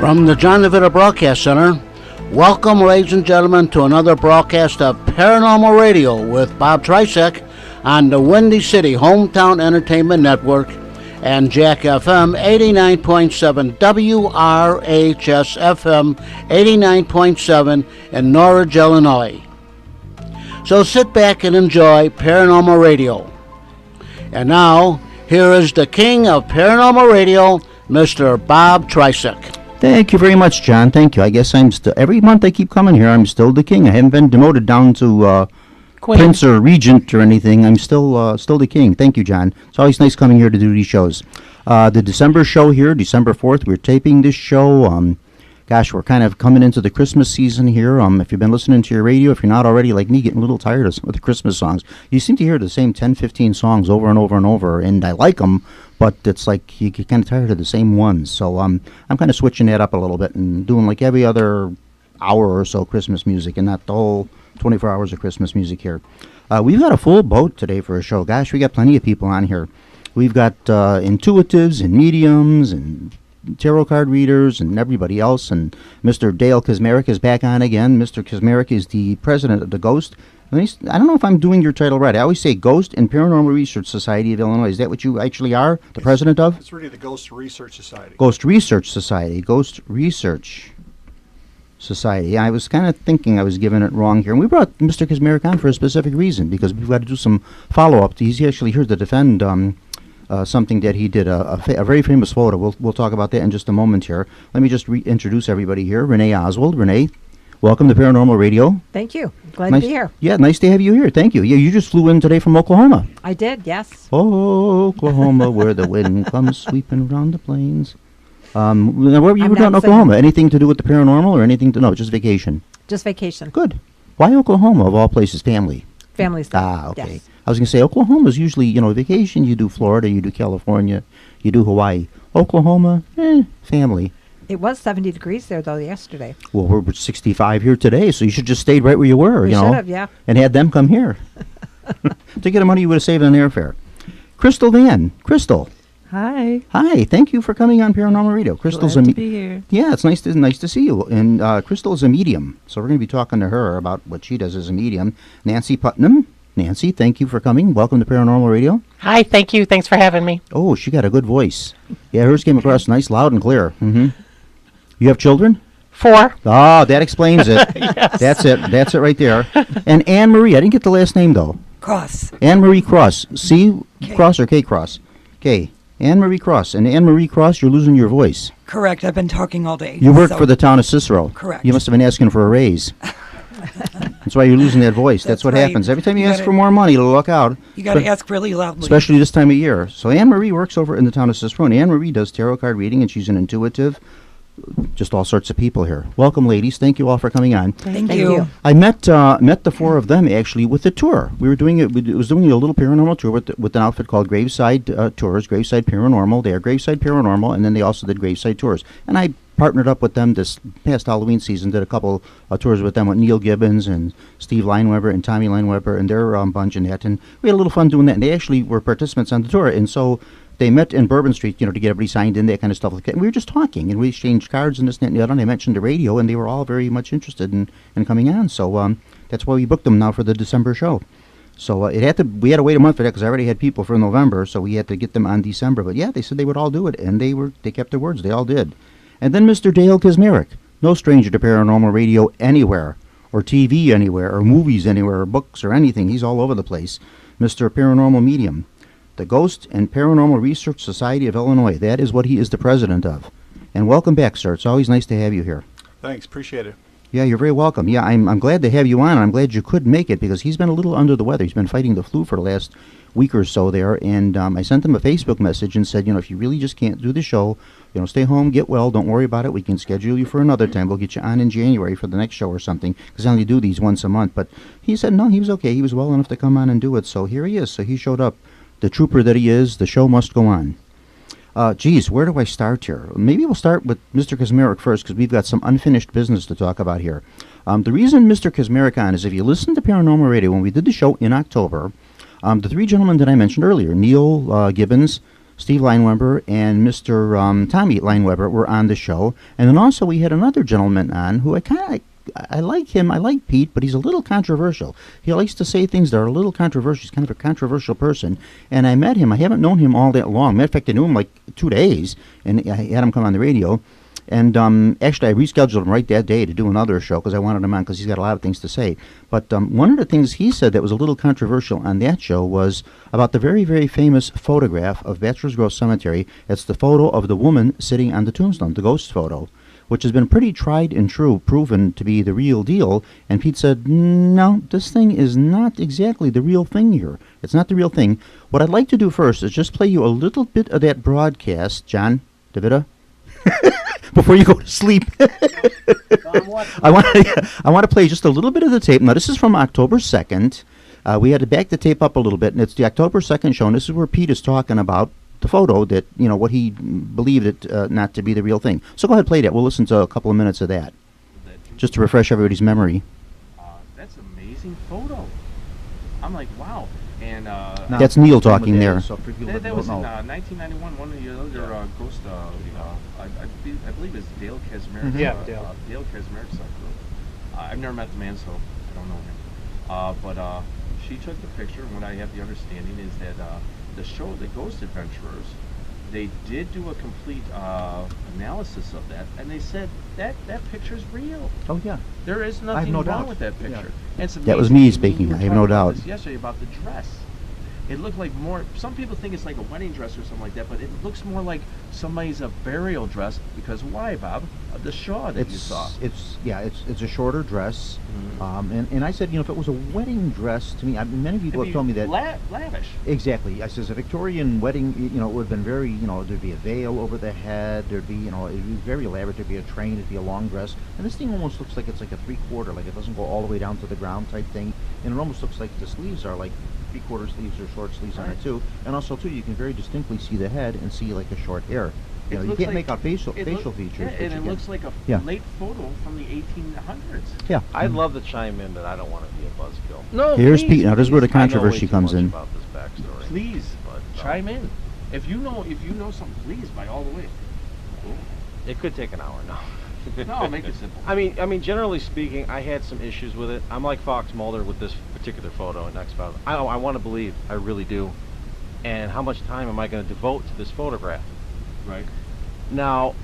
From the John DeVito Broadcast Center, welcome, ladies and gentlemen, to another broadcast of Paranormal Radio with Bob Trecziak on the Windy City Hometown Entertainment Network and Jack FM 89.7, WRHS FM 89.7 in Norridge, Illinois. So sit back and enjoy Paranormal Radio. And now, here is the king of Paranormal Radio, Mr. Bob Trecziak. Thank you very much, John. Thank you. I guess I'm still, every month I keep coming here, I'm still the king. I haven't been demoted down to Prince or Regent or anything. I'm still the king. Thank you, John. It's always nice coming here to do these shows. The December show here, December 4th, we're taping this show. Gosh, we're kind of coming into the Christmas season here. If you've been listening to your radio, if you're not already like me, getting a little tired of some of the Christmas songs. You seem to hear the same 10, 15 songs over and over and over, and I like them, but it's like you get kind of tired of the same ones. So I'm kind of switching that up a little bit and doing like every other hour or so Christmas music and not the whole 24 hours of Christmas music here. We've got a full boat today for a show. Gosh, we got plenty of people on here. We've got intuitives and mediums and tarot card readers and everybody else, and Mr. Dale Kazmarek is back on again. Mr. Kazmarek is the president of the Ghost. I don't know if I'm doing your title right. I always say Ghost and Paranormal Research Society of Illinois. Is that what you actually are, the president of? It's really the Ghost Research Society. Ghost Research Society. Ghost Research Society. Yeah, I was kind of thinking I was giving it wrong here. And we brought Mr. Kazmarek on for a specific reason, because we've got to do some follow-up. He's actually here to defend something that he did, a very famous photo. We'll talk about that in just a moment here. Let me just introduce everybody here. Renee Oswald. Renee, welcome to Paranormal Radio. Thank you. Glad to be here. Yeah, nice to have you here. Thank you. Yeah, you just flew in today from Oklahoma. I did, yes. Oh, Oklahoma, where the wind comes sweeping around the plains. Now, where were you down in Oklahoma? Saying. Anything to do with the paranormal or anything to... No, just vacation. Just vacation. Good. Why Oklahoma, of all places? Family. Family's there. Ah, okay. Yes. I was going to say, Oklahoma's usually, vacation. You do Florida, you do California, you do Hawaii. Oklahoma, family. It was 70 degrees there, though, yesterday. Well, we're 65 here today, so you should just stayed right where you were, We should have, yeah. and had them come here. To get the money you would have saved on airfare. Crystal Van. Crystal. Hi. Hi. Thank you for coming on Paranormal Radio. Crystal's Glad to be here. Yeah, it's nice to see you. And Crystal is a medium, so we're going to be talking to her about what she does as a medium. Nancy Putnam. Nancy, thank you for coming. Welcome to Paranormal Radio. Hi, thank you. Thanks for having me. Oh, she got a good voice. Yeah, hers came across nice, loud, and clear. Mm-hmm. You have children? 4. Oh, that explains it. Yes. That's it right there. And Anne Marie, I didn't get the last name, though. Cross. Anne Marie Cross. C K. Cross or K Cross? K. Anne Marie Cross. And Anne Marie Cross, you're losing your voice. Correct. I've been talking all day. You work for the town of Cicero. Correct. You must have been asking for a raise. That's why you're losing that voice. That's what right. happens. Every time you You ask gotta- for more money, look out. You got to ask really loudly. Especially this time of year. So Anne Marie works over in the town of Cicero. And Anne Marie does tarot card reading, and she's an intuitive. Just all sorts of people here. Welcome, ladies. Thank you all for coming on. Thank you. I met the 4 of them actually with the tour. We were doing it. It was doing a little paranormal tour with an outfit called Graveside Tours, Graveside Paranormal. They are Graveside Paranormal, and then they also did Graveside Tours. And I partnered up with them this past Halloween season. Did a couple tours with them with Neil Gibbons and Steve Lineweber and Tommy Lineweber and their bunch and that. And we had a little fun doing that. And they actually were participants on the tour. And so they met in Bourbon Street, to get everybody signed in, that kind of stuff like that. And we were just talking, and we exchanged cards and this and that and the other. And I mentioned the radio, and they were all very much interested in coming on. So that's why we booked them now for the December show. So we had to wait a month for that because I already had people for November, so we had to get them on December. But yeah, they said they would all do it, and they kept their words. They all did. And then Mr. Dale Kazmarek, no stranger to paranormal radio anywhere, or TV anywhere, or movies anywhere, or books or anything. He's all over the place. Mr. Paranormal Medium. The Ghost and Paranormal Research Society of Illinois. That is what he is the president of. And welcome back, sir. It's always nice to have you here. Thanks, appreciate it. Yeah, you're very welcome. Yeah, I'm glad to have you on, and I'm glad you could make it because he's been a little under the weather. He's been fighting the flu for the last week or so there, and I sent him a Facebook message and said, if you really just can't do the show, stay home, get well, don't worry about it. We can schedule you for another time. We'll get you on in January for the next show or something because I only do these once a month. But he said, no, he was okay. He was well enough to come on and do it, so here he is. So he showed up. The trooper that he is, the show must go on. Geez, where do I start here? Maybe we'll start with Mr. Kazmarek first because we've got some unfinished business to talk about here. The reason Mr. Kazmarek on is if you listen to Paranormal Radio, when we did the show in October, the 3 gentlemen that I mentioned earlier, Neil Gibbons, Steve Lineweber and Mr. Tommy Lineweber were on the show. And then also we had another gentleman on who I like him. I like Pete, but he's a little controversial. He likes to say things that are a little controversial. He's kind of a controversial person. And I met him. I haven't known him all that long. Matter of fact, I knew him like 2 days, and I had him come on the radio. And actually, I rescheduled him right that day to do another show because I wanted him on because he's got a lot of things to say. But one of the things he said that was a little controversial on that show was about the very, very famous photograph of Bachelor's Grove Cemetery. It's the photo of the woman sitting on the tombstone, the ghost photo, which has been pretty tried and true, proven to be the real deal. And Pete said, no, this thing is not exactly the real thing here. It's not the real thing. What I'd like to do first is just play you a little bit of that broadcast, John DeVita, before you go to sleep. I want to play just a little bit of the tape. Now, this is from October 2nd. We had to back the tape up a little bit, and it's the October 2nd show, and this is where Pete is talking about the photo that, what he believed it not to be the real thing. So go ahead, play that. We'll listen to a couple of minutes of that, just to refresh everybody's memory. That's an amazing photo. I'm like, wow. And that's Neil talking there. that was in 1991. One of the other ghost. I believe it's Dale Kaczmarek. Yeah, Dale Kaczmarek. I've never met the man, so I don't know him. But she took the picture, and what I have the understanding is that the show, The Ghost Adventurers, they did do a complete analysis of that, and they said that picture's real. Oh, yeah. There is nothing wrong with that picture. Yeah. And that was me speaking, I have no doubt. Yesterday about the dress. It looked like more, some people think it's like a wedding dress or something like that, but it looks more like somebody's burial dress, because why, Bob? The shawl that you saw. It's a shorter dress. And I said, if it was a wedding dress, to me, many people have told me that. Lavish. Exactly. I says a Victorian wedding, it would have been very, there'd be a veil over the head, there'd be, it'd be very elaborate, there'd be a train, it'd be a long dress. And this thing almost looks like it's like a 3/4, like it doesn't go all the way down to the ground type thing. And it almost looks like the sleeves are like 3/4 sleeves or short sleeves on it too. And also too, you can very distinctly see the head and see like a short hair. You can't make out facial features. Yeah, and it looks like a late photo from the 1800s. Yeah. I'd love to chime in, but I don't want to be a buzzkill. No, here's please, Pete. Now this is where the I know way controversy too comes much in. about this backstory. Please, But, chime in. If you know something, please, by all the way. It could take an hour now. No, make it simple. I mean, generally speaking, I had some issues with it. I'm like Fox Mulder with this particular photo in X-Files. I want to believe, I really do. And how much time am I going to devote to this photograph? Right. Now,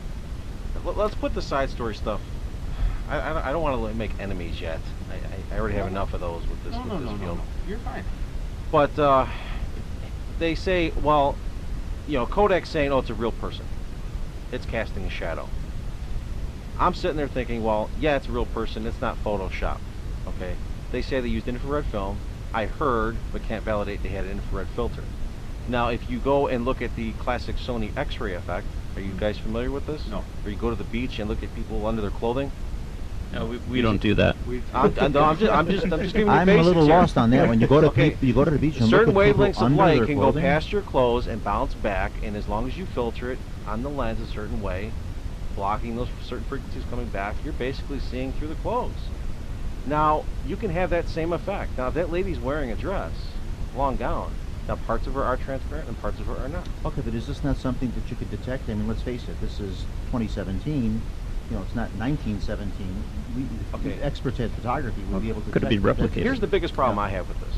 let's put the side story stuff. I don't want to make enemies yet. I already have enough of those with this field. No. You're fine. But they say, well, Kodak's saying, oh, it's a real person. It's casting a shadow. I'm sitting there thinking, well, yeah, it's a real person. It's not Photoshop. Okay. They say they used infrared film. I heard, but can't validate, they had an infrared filter. Now, if you go and look at the classic Sony X-ray effect, are you guys familiar with this? No. Or you go to the beach and look at people under their clothing? No, we don't do that. I'm just giving you I'm basics a little here. lost on that. When you go to Okay. you go to the beach and Certain look at people wavelengths of under light their can clothing. go past your clothes and bounce back, and as long as you filter it on the lens a certain way, blocking those certain frequencies coming back, you're basically seeing through the clothes. Now, you can have that same effect. Now, if that lady's wearing a dress, long gown, now parts of her are transparent and parts of her are not. Okay, but is this not something that you could detect? I mean, let's face it, this is 2017. It's not 1917. Experts at photography will be able to Could it be detect that. replicated? Here's the biggest problem I have with this.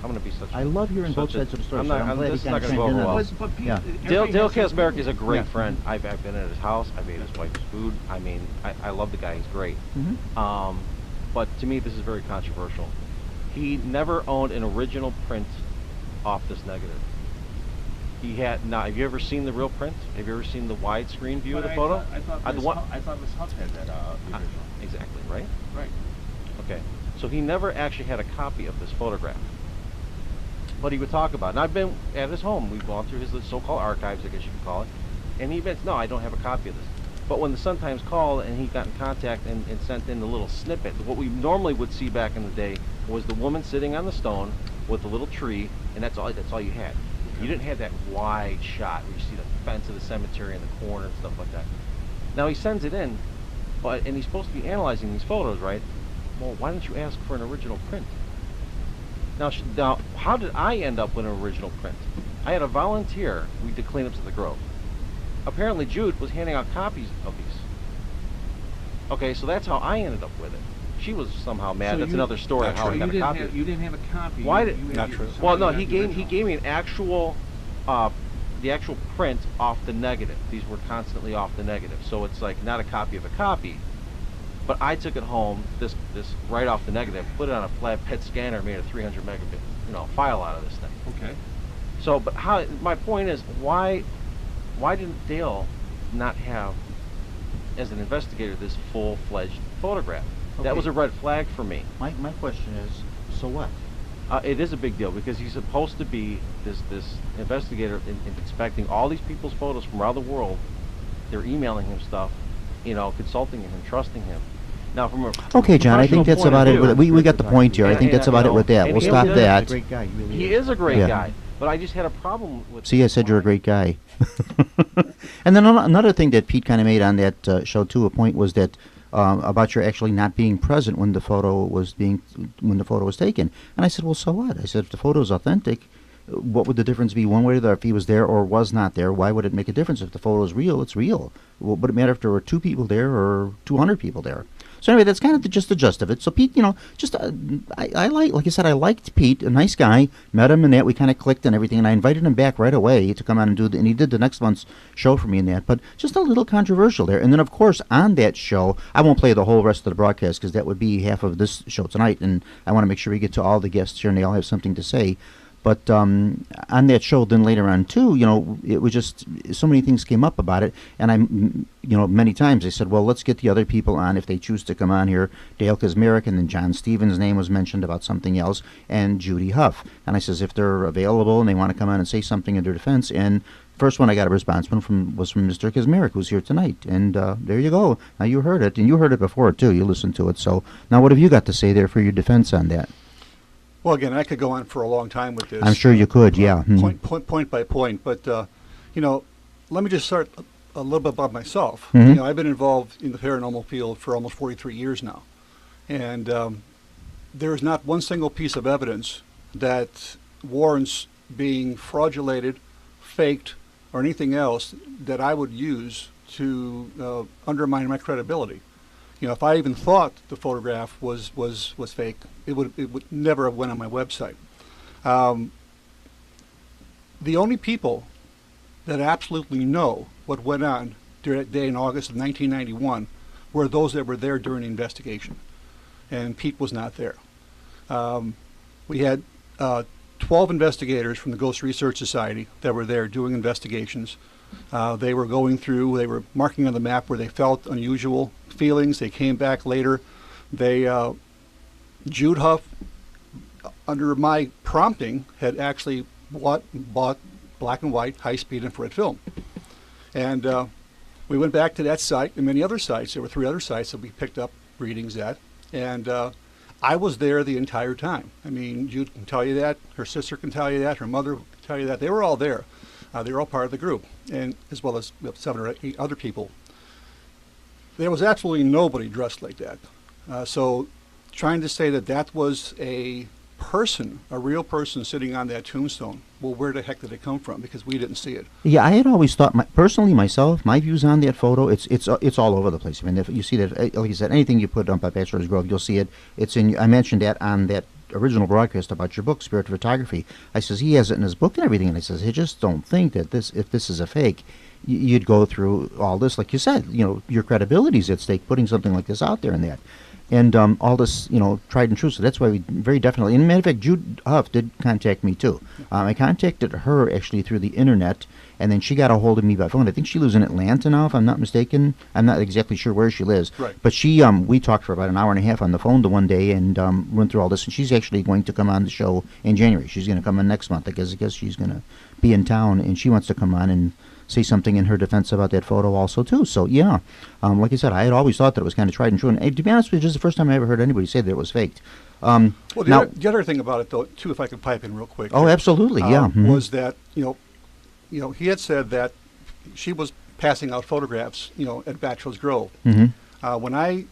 I'm going to be such I love hearing both sides of the story. I'm not- so I'm glad this he is not kinda gonna go chimed in over on well. this. Yeah. Dale Kaczmarek is a great Yeah. friend. I've been at his house. I've ate his wife's food. I mean, I love the guy. He's great. Mhm. But to me, this is very controversial. He never owned an original print off this negative. He had now. Have you ever seen the real print? Have you ever seen the widescreen view of the photo? I thought Miss Huff had that the original. Exactly right. Right. Okay. So he never actually had a copy of this photograph. But he would talk about it. And I've been at his home. We've gone through his so-called archives, I guess you could call it. And he admits, no, I don't have a copy of this. But when the Sun-Times called and he got in contact and sent in the little snippet, what we normally would see back in the day was the woman sitting on the stone with a little tree, and that's all you had. You didn't have that wide shot where you see the fence of the cemetery in the corner and stuff like that. Now he sends it in, and he's supposed to be analyzing these photos, right? Well, why don't you ask for an original print? Now, how did I end up with an original print? I had a volunteer. We did cleanups at the Grove. Apparently, Jude was handing out copies of these. Okay, so that's how I ended up with it. She was somehow mad. So That's you- another story of how I You got a didn't copy. have, you didn't have a copy. Why You- did- you had Not your- true. Well, no, somebody he got the gave me original. an actual, the actual print off the negative. These were constantly off the negative, so it's like not a copy of a copy. But I took it home, this right off the negative, put it on a flat PET scanner, made a 300 megabit, file out of this thing. Okay. So, but how? My point is, why didn't Dale not have, as an investigator, this full-fledged photograph? That was a red flag for me. My question is, so what? It is a big deal because he's supposed to be this investigator inspecting all these people's photos from around the world. They're emailing him stuff, consulting him, trusting him. Now, from a Okay, John, I think professional that's point about of it. view- We got the point here. I think that's about it with that. and We'll he stop is that. Great guy. He is a great Yeah. guy, but I just had a problem with. See, I said you're a great guy. And then another thing that Pete kind of made on that show too, a point was that about your actually not being present when the photo was taken. And I said, well, so what? I said, if the photo is authentic, what would the difference be one way or the other? If he was there or was not there, why would it make a difference? If the photo is real, it's real. Well, would it matter if there were 2 people there or 200 people there? So anyway, that's kind of just the gist of it. So Pete, just I like I said, I liked Pete, a nice guy. Met him and that we kind of clicked and everything, and I invited him back right away to come on and and he did the next month's show for me and that. But just a little controversial there. And then of course on that show, I won't play the whole rest of the broadcast because that would be half of this show tonight, and I want to make sure we get to all the guests here and they all have something to say. But on that show, then later on too, it was just so many things came up about it, and I, many times I said, well, let's get the other people on if they choose to come on here. Dale Kazmarek, and then John Stevens' name was mentioned about something else, and Judy Huff. And I says if they're available and they want to come on and say something in their defense, and first one I got a response from was from Mr. Kazmarek, who's here tonight, and there you go. Now you heard it, and you heard it before too. You listened to it. So now what have you got to say there for your defense on that? Well, again, I could go on for a long time with this. I'm sure you could, yeah. Point by point. But, let me just start a little bit about myself. Mhm. I've been involved in the paranormal field for almost 43 years now. And there is not one single piece of evidence that warrants being fraudulated, faked, or anything else that I would use to undermine my credibility. If I even thought the photograph was fake, it would never have went on my website. The only people that absolutely know what went on during that day in August of 1991 were those that were there during the investigation, and Pete was not there. We had 12 investigators from the Ghost Research Society that were there doing investigations. They were going through, they were marking on the map where they felt unusual feelings. They came back later. Jude Huff, under my prompting, had actually bought black and white high-speed infrared film. And we went back to that site and many other sites. There were 3 other sites that we picked up readings at. And I was there the entire time. I mean, Jude can tell you that. Her sister can tell you that. Her mother can tell you that. They were all there. They were all part of the group, and as well as 7 or 8 other people. There was absolutely nobody dressed like that. So trying to say that was a person, a real person sitting on that tombstone, well, where the heck did it come from? Because we didn't see it. Yeah, I had always thought, personally myself, my views on that photo, it's all over the place. I mean, if you see that, like you said, anything you put up at Bachelor's Grove, you'll see it. It's in. I mentioned that on that original broadcast about your book, Spirit Photography. I says he has it in his book and everything, and I says I just don't think that if this is a fake, you'd go through all this, like you said. Your credibility's at stake putting something like this out there and that. And all this, tried and true. So that's why we very definitely. And matter of fact, Jude Huff did contact me too. I contacted her actually through the internet, and then she got a hold of me by phone. I think she lives in Atlanta now, if I'm not mistaken. I'm not exactly sure where she lives. Right. But she, we talked for about an hour and a half on the phone the one day and went through all this. And she's actually going to come on the show in January. She's going to come on next month. I guess she's going to be in town, and she wants to come on and say something in her defense about that photo also too. So yeah, like I said, I had always thought that it was kind of tried and true. And to be honest with you, this is the first time I ever heard anybody say that it was faked. Well, now, the other thing about it, though, too, if I could pipe in real quick. Oh, here, absolutely, yeah. Was that he had said that she was passing out photographs, at Bachelor's Grove. Mm-hmm. When I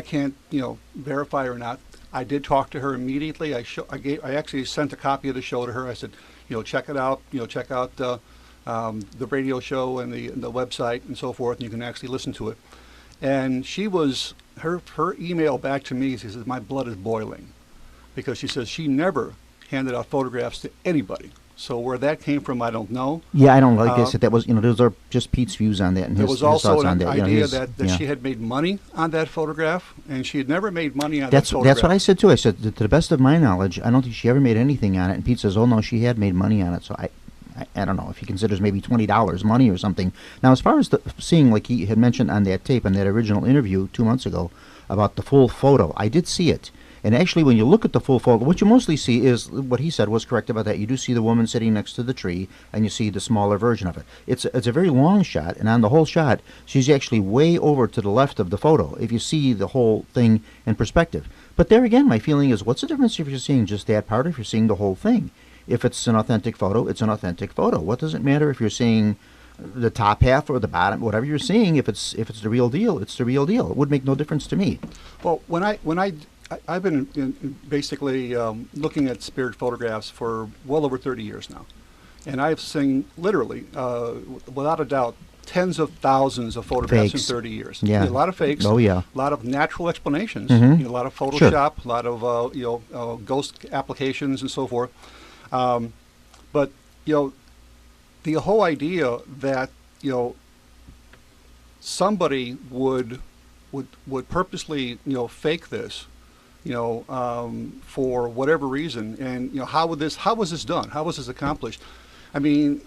can't, verify or not. I did talk to her immediately. I actually sent a copy of the show to her. I said, check it out. Check out the radio show and the website and so forth, and you can actually listen to it. And she was her email back to me. She says, my blood is boiling, because she says she never handed out photographs to anybody. So where that came from, I don't know. Yeah, I don't like I said that was those are just Pete's views on that and there his was also thoughts on an that. idea that she had made money on that photograph, and she had never made money on that That's photograph. that's what I said too. I said to the best of my knowledge, I don't think she ever made anything on it. And Pete says, oh no, she had made money on it. So I don't know if he considers maybe $20 money or something. Now, as far as seeing, like he had mentioned on that tape, on that original interview 2 months ago, about the full photo, I did see it. And actually, when you look at the full photo, what you mostly see is what he said was correct about that. You do see the woman sitting next to the tree, and you see the smaller version of it. It's a very long shot, and on the whole shot, she's actually way over to the left of the photo, if you see the whole thing in perspective. But there again, my feeling is, what's the difference if you're seeing just that part or if you're seeing the whole thing? If it's an authentic photo, it's an authentic photo. What does it matter if you're seeing the top half or the bottom, whatever you're seeing? If it's the real deal, it's the real deal. It would make no difference to me. Well, I've been basically looking at spirit photographs for well over 30 years now. And I've seen literally, without a doubt, tens of thousands of photographs Fakes. in 30 years. Yeah. A lot of fakes. Oh, yeah. A lot of natural explanations. Mhm. A lot of Sure. Photoshop, a lot of ghost applications and so forth. But the whole idea that somebody would purposely fake this, for whatever reason, and how was this done? How was this accomplished? I mean,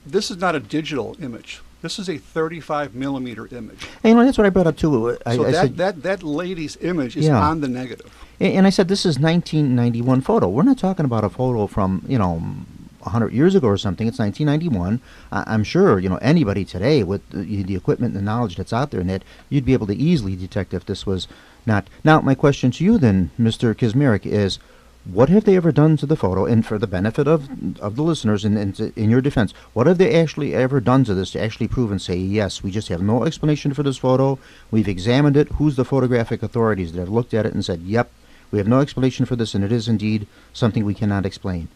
this is not a digital image. This is a 35 millimeter image. And that's what I brought up too. So I said, that lady's image is Yeah. on the negative. and I said this is 1991 photo. We're not talking about a photo from 100 years ago or something. It's 1991. I'm sure anybody today with the equipment and the knowledge that's out there, and that you'd be able to easily detect if this was not. Now, my question to you then, Mr. Kizmarek, is what have they ever done to the photo? And for the benefit of the listeners, and in your defense, what have they actually ever done to this to actually prove and say, yes, we just have no explanation for this photo. We've examined it. Who's the photographic authorities that have looked at it and said, yep, we have no explanation for this, and it is indeed something we cannot explain?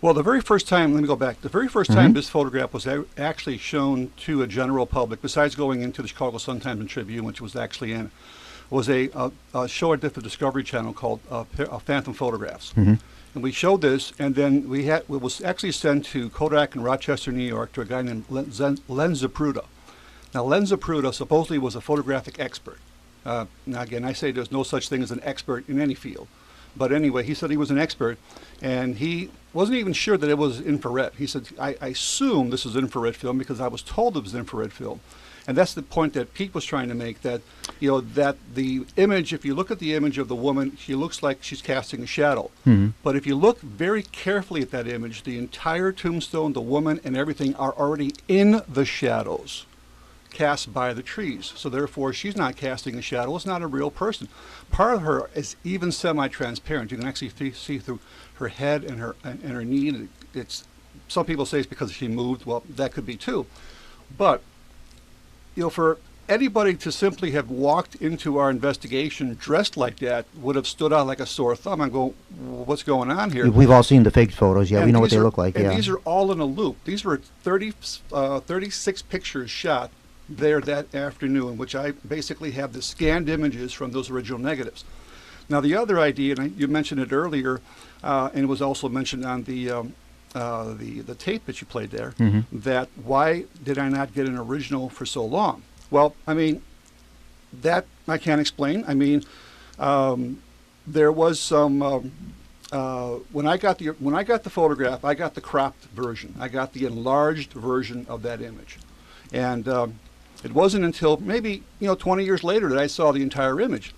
Well, the very first time, let me go back. The very first time this photograph was actually shown to a general public, besides going into the Chicago Sun-Times and Tribune, which was actually in, was a show I did for the Discovery Channel called Phantom Photographs. And we showed this, and then it was actually sent to Kodak in Rochester, New York, to a guy named Len Zapruder. Now, Len Zapruder supposedly was a photographic expert. Now, again, I say there's no such thing as an expert in any field. But anyway, he said he was an expert, and he wasn't even sure that it was infrared. He said, I assume this is infrared film because I was told it was infrared film. And that's the point that Pete was trying to make, that that the image, if you look at the image of the woman, she looks like she's casting a shadow. But if you look very carefully at that image, the entire tombstone, the woman, and everything are already in the shadows cast by the trees. So therefore, she's not casting a shadow. It's not a real person. Part of her is even semi-transparent. You can actually see through her head and her knee. It's some people say it's because she moved. Well, that could be too. But for anybody to simply have walked into our investigation dressed like that would have stood out like a sore thumb. I'm going, what's going on here? We've all seen the fake photos. Yeah, And we know what these they are- look like. And Yeah. these are all in a loop. These were 36 pictures shot there that afternoon, which I basically have the scanned images from those original negatives. Now, the other idea, and you mentioned it earlier, and it was also mentioned on the tape that you played there, that why did I not get an original for so long? Well, I mean, that I can't explain. I mean, there was some when I got the photograph, I got the cropped version. I got the enlarged version of that image, and it wasn't until maybe 20 years later that I saw the entire image.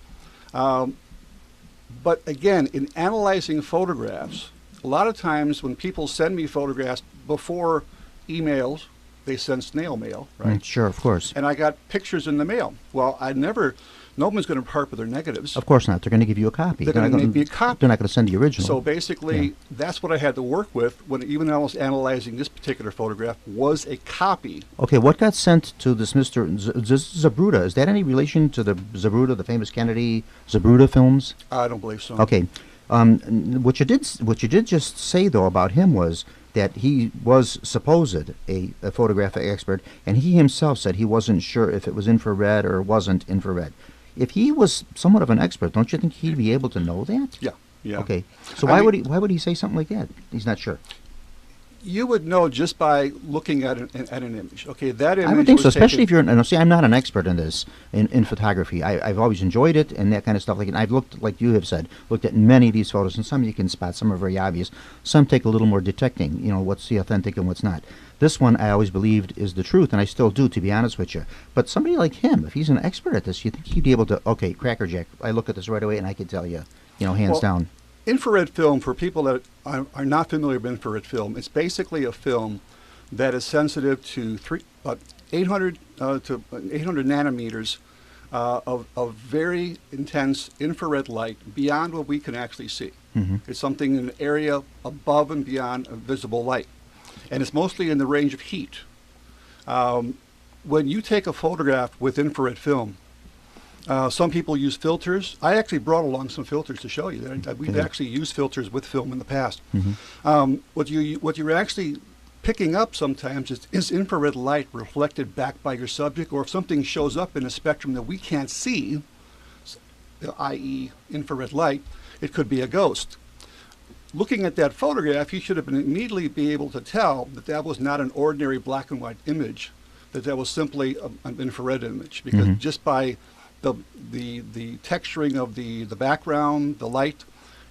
But again, in analyzing photographs, a lot of times when people send me photographs before emails, they send snail mail, right? Sure, of course. And I got pictures in the mail. Well, I never nobody's going to part with their negatives. Of course not. They're going to give you a copy. They're going to make me a copy. They're not going to send the original. So basically, that's what I had to work with when even I was analyzing this particular photograph was a copy. Okay, what got sent to this Mr. Zabruta? Is that any relation to the Zabruta, the famous Kennedy Zabruta films? I don't believe so. Okay, what you did just say though about him was that he was supposed a photographic expert, and he himself said he wasn't sure if it was infrared or wasn't infrared. If he was somewhat of an expert, don't you think he'd be able to know that? Yeah, yeah. Okay, so why would he say something like that? He's not sure. You would know just by looking at an image. Okay, that image. I would think so, was especially if taken. you're. See, I'm not an expert in this in photography. I've always enjoyed it and that kind of stuff. Like, and I've looked, like you have said, looked at many of these photos, and some you can spot. Some are very obvious. Some take a little more detecting. You know, what's the authentic and what's not. This one I always believed is the truth, and I still do, to be honest with you. But somebody like him, if he's an expert at this, you think he'd be able to? Okay, crackerjack. I look at this right away, and I can tell you, hands down. Infrared film, for people that are not familiar with infrared film, it's basically a film that is sensitive to 800 to 800 nanometers of very intense infrared light beyond what we can actually see. Mm-hmm. It's something in an area above and beyond visible light. And it's mostly in the range of heat. When you take a photograph with infrared film, some people use filters. I actually brought along some filters to show you. We've actually used filters with film in the past. Mm-hmm. What you're actually picking up sometimes is infrared light reflected back by your subject, or if something shows up in a spectrum that we can't see, i.e. infrared light, it could be a ghost. Looking at that photograph, you should have immediately be able to tell that that was not an ordinary black and white image, that was simply an infrared image, because Mm-hmm. just by the texturing of the background, the light,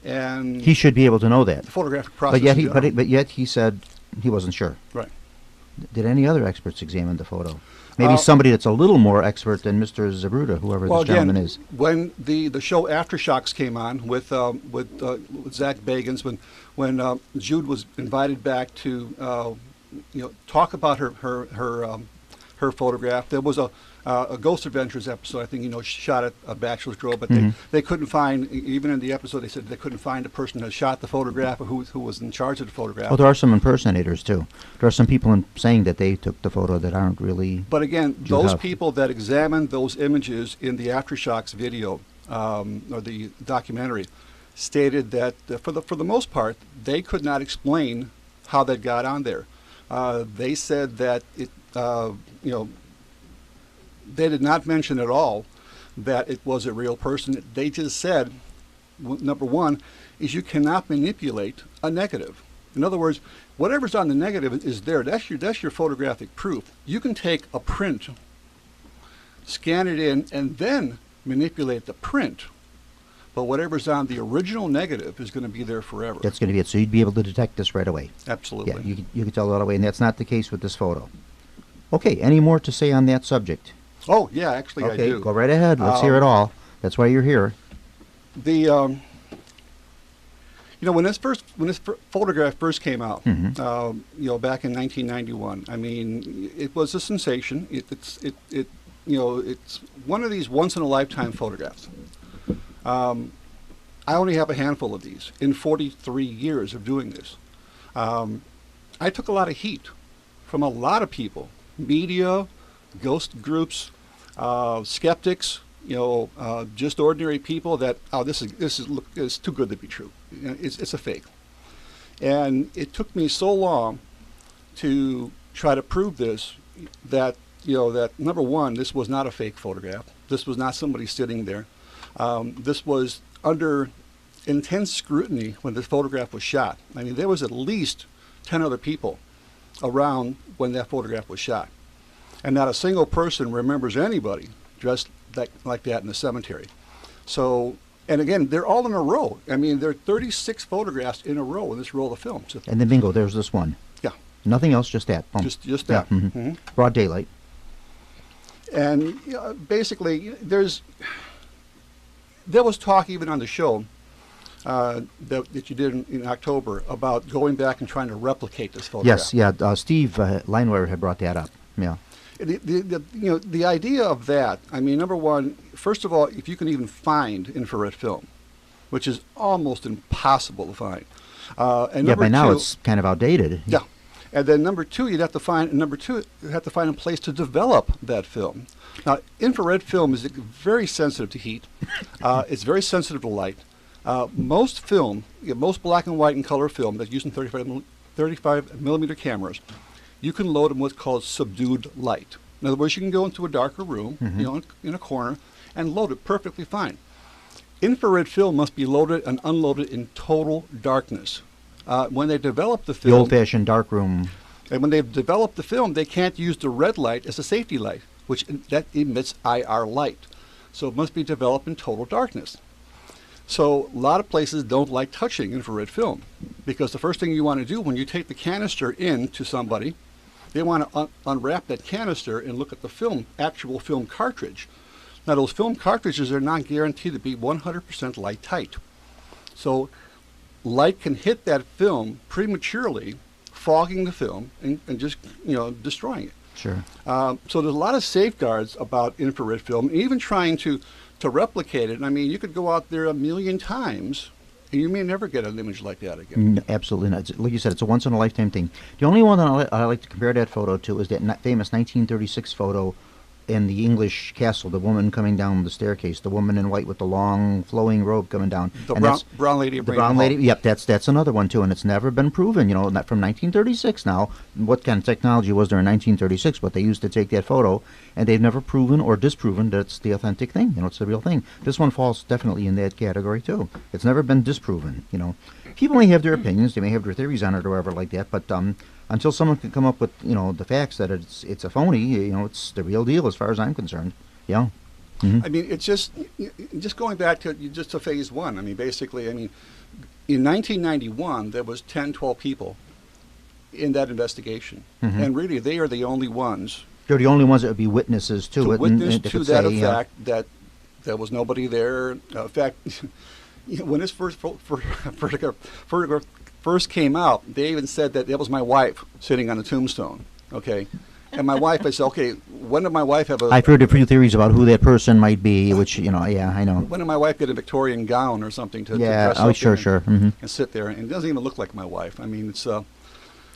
and He should be able to know that. the photographic process. But yet he said he wasn't sure. Right. Did any other experts examine the photo? Maybe somebody that's a little more expert than Mr. Zabruta, whoever this gentleman is. When the show Aftershocks came on with Zach Bagans, when Jude was invited back to talk about her photograph, there was a Ghost Adventures episode, I think, shot at a Bachelor's Grove, but they couldn't find, even in the episode, they said they couldn't find the person who shot the photograph or who was in charge of the photograph. Oh, there are some impersonators, too. There are some people saying that they took the photo that aren't really... But again, Jude those Huff. people that examined those images in the Aftershocks video, or the documentary, stated that for the most part, they could not explain how that got on there. They said that it, they did not mention at all that it was a real person. They just said, number one, is you cannot manipulate a negative. In other words, whatever's on the negative is there. That's your photographic proof. You can take a print, scan it in, and then manipulate the print. But whatever's on the original negative is going to be there forever. That's going to be it. So you'd be able to detect this right away. Absolutely. Yeah, you can tell right away, and that's not the case with this photo. Okay, any more to say on that subject? Oh, yeah, actually Okay, I do. go right ahead. Let's hear it all. That's why you're here. When this photograph first came out, Mm-hmm. back in 1991, I mean, it was a sensation. It's one of these once in a lifetime photographs. I only have a handful of these in 43 years of doing this. I took a lot of heat from a lot of people, media, ghost groups, skeptics, just ordinary people that, this is too good to be true. It's a fake. And it took me so long to try to prove this, that number one, this was not a fake photograph. This was not somebody sitting there. This was under intense scrutiny when this photograph was shot. I mean, there was at least 10 other people around when that photograph was shot. And not a single person remembers anybody dressed like that in the cemetery. So, and again, they're all in a row. I mean, there are 36 photographs in a row in this roll of film. So, And then bingo, there's this one. yeah, Nothing else, just that. Boom. just that. Yeah, mhm. Broad daylight. And basically, there was talk even on the show that you did in October about going back and trying to replicate this photograph. Yes, yeah. Steve Leinweber had brought that up. Yeah. The idea of that, I mean, number one, first of all, if you can even find infrared film, which is almost impossible to find. And Yeah, number by now two, it's kind of outdated. yeah. And then number two, you have to find a place to develop that film. Now, infrared film is very sensitive to heat. It's very sensitive to light. Most film, most black and white and color film that's used in 35 millimeter cameras, you can load them with what's called subdued light. In other words, you can go into a darker room, in a corner, and load it perfectly fine. Infrared film must be loaded and unloaded in total darkness. When they develop the film, The old-fashioned darkroom. and when they've developed the film, they can't use the red light as a safety light, that emits IR light. So it must be developed in total darkness. So a lot of places don't like touching infrared film because the first thing you want to do when you take the canister in to somebody, they want to unwrap that canister and look at the actual film cartridge. Now those film cartridges are not guaranteed to be 100% light tight. So light can hit that film prematurely, fogging the film and just destroying it. Sure. So there's a lot of safeguards about infrared film, even trying to replicate it. I mean, you could go out there 1,000,000 times, and you may never get an image like that again. Absolutely not. Like you said, it's a once-in-a-lifetime thing. The only one that I like to compare that photo to is that famous 1936 photo in the English castle, the woman coming down the staircase, the woman in white with the long flowing robe coming down. The And brown lady of the Bradenton brown lady, Hall. yep, that's another one too, and it's never been proven. Not from 1936 now. What kind of technology was there in 1936? But they used to take that photo, and they've never proven or disproven that it's the authentic thing. It's the real thing. This one falls definitely in that category too. It's never been disproven. People may have their opinions, they may have their theories on it or whatever like that, but until someone can come up with the facts that it's a phony, it's the real deal as far as I'm concerned. Yeah. Mm-hmm. I mean, it's just going back to phase one. I mean, basically, in 1991, there was 10, 12 people in that investigation. Mm-hmm. And really, they are the only ones They're the only ones that would be witnesses to it. witness and they to could that say, effect that there was nobody there. In fact, when this first came out, they even said that it was my wife sitting on the tombstone. Okay. And my wife, I said, okay, when did my wife have I've heard a few theories about who that person might be, which, yeah, I know. When did my wife get a Victorian gown or something to Yeah, dress up sure, in sure. Mm-hmm. and sit there? And it doesn't even look like my wife. I mean, it's...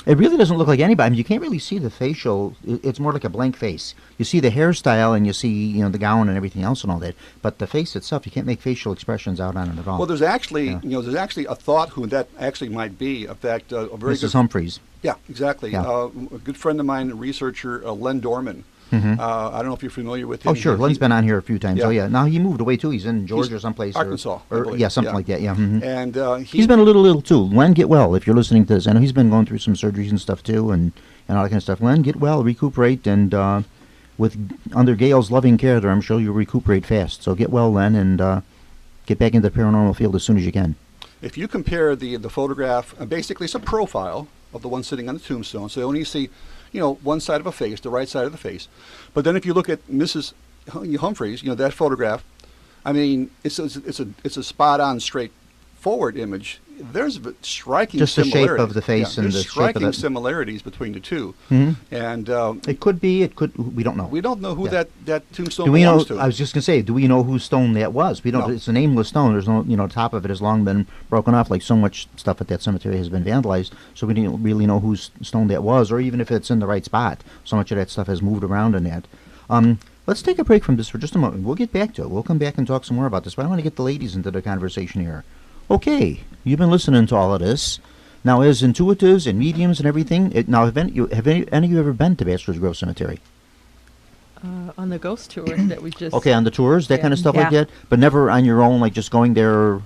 It really doesn't look like anybody. I mean, you can't really see the facial. It's more like a blank face. You see the hairstyle and you see, the gown and everything else and all that. But the face itself, you can't make facial expressions out on it at all. Well, there's actually, Yeah. there's actually a thought who that actually might be. In fact, a very Mrs. good... Humphreys. Yeah, exactly. Yeah. A good friend of mine, researcher Len Dorman. Mm-hmm. I don't know if you're familiar with him. Oh, sure. Len's been on here a few times. Yeah. Oh, yeah. Now he moved away, too. He's in Georgia or someplace. Arkansas, I believe. Yeah, something Yeah. like that, yeah. Mm-hmm. And He's been a little ill, too. Len, get well if you're listening to this. I know he's been going through some surgeries and stuff, too, and all that kind of stuff. Len, get well, recuperate, and under Gail's loving care there, I'm sure you'll recuperate fast. So get well, Len, and get back into the paranormal field as soon as you can. If you compare the photograph, basically it's a profile of the one sitting on the tombstone. So only you see, one side of a face, the right side of the face. But then if you look at Mrs. Humphreys, that photograph, I mean, it's a spot-on, straightforward image. There's striking Just the shape similarities. of the face and there's the shape of striking the- similarities between the two. Mhm. And It could be, we don't know. we don't know who Yeah. that tombstone Do we know? belongs to. I was just gonna say, do we know whose stone that was? We don't. No. It's a nameless stone. There's no, top of it has long been broken off. Like so much stuff at that cemetery has been vandalized, so we didn't really know whose stone that was, or even if it's in the right spot. So much of that stuff has moved around in that. Let's take a break from this for just a moment. We'll get back to it. We'll come back and talk some more about this. But I want to get the ladies into the conversation here. Okay, you've been listening to all of this. Now, as intuitives and mediums and everything, have any of you ever been to Bachelor's Grove Cemetery? On the ghost tour that we just... Okay, on the tours, that Yeah. kind of stuff like Yeah. that, but never on your own, like just going there.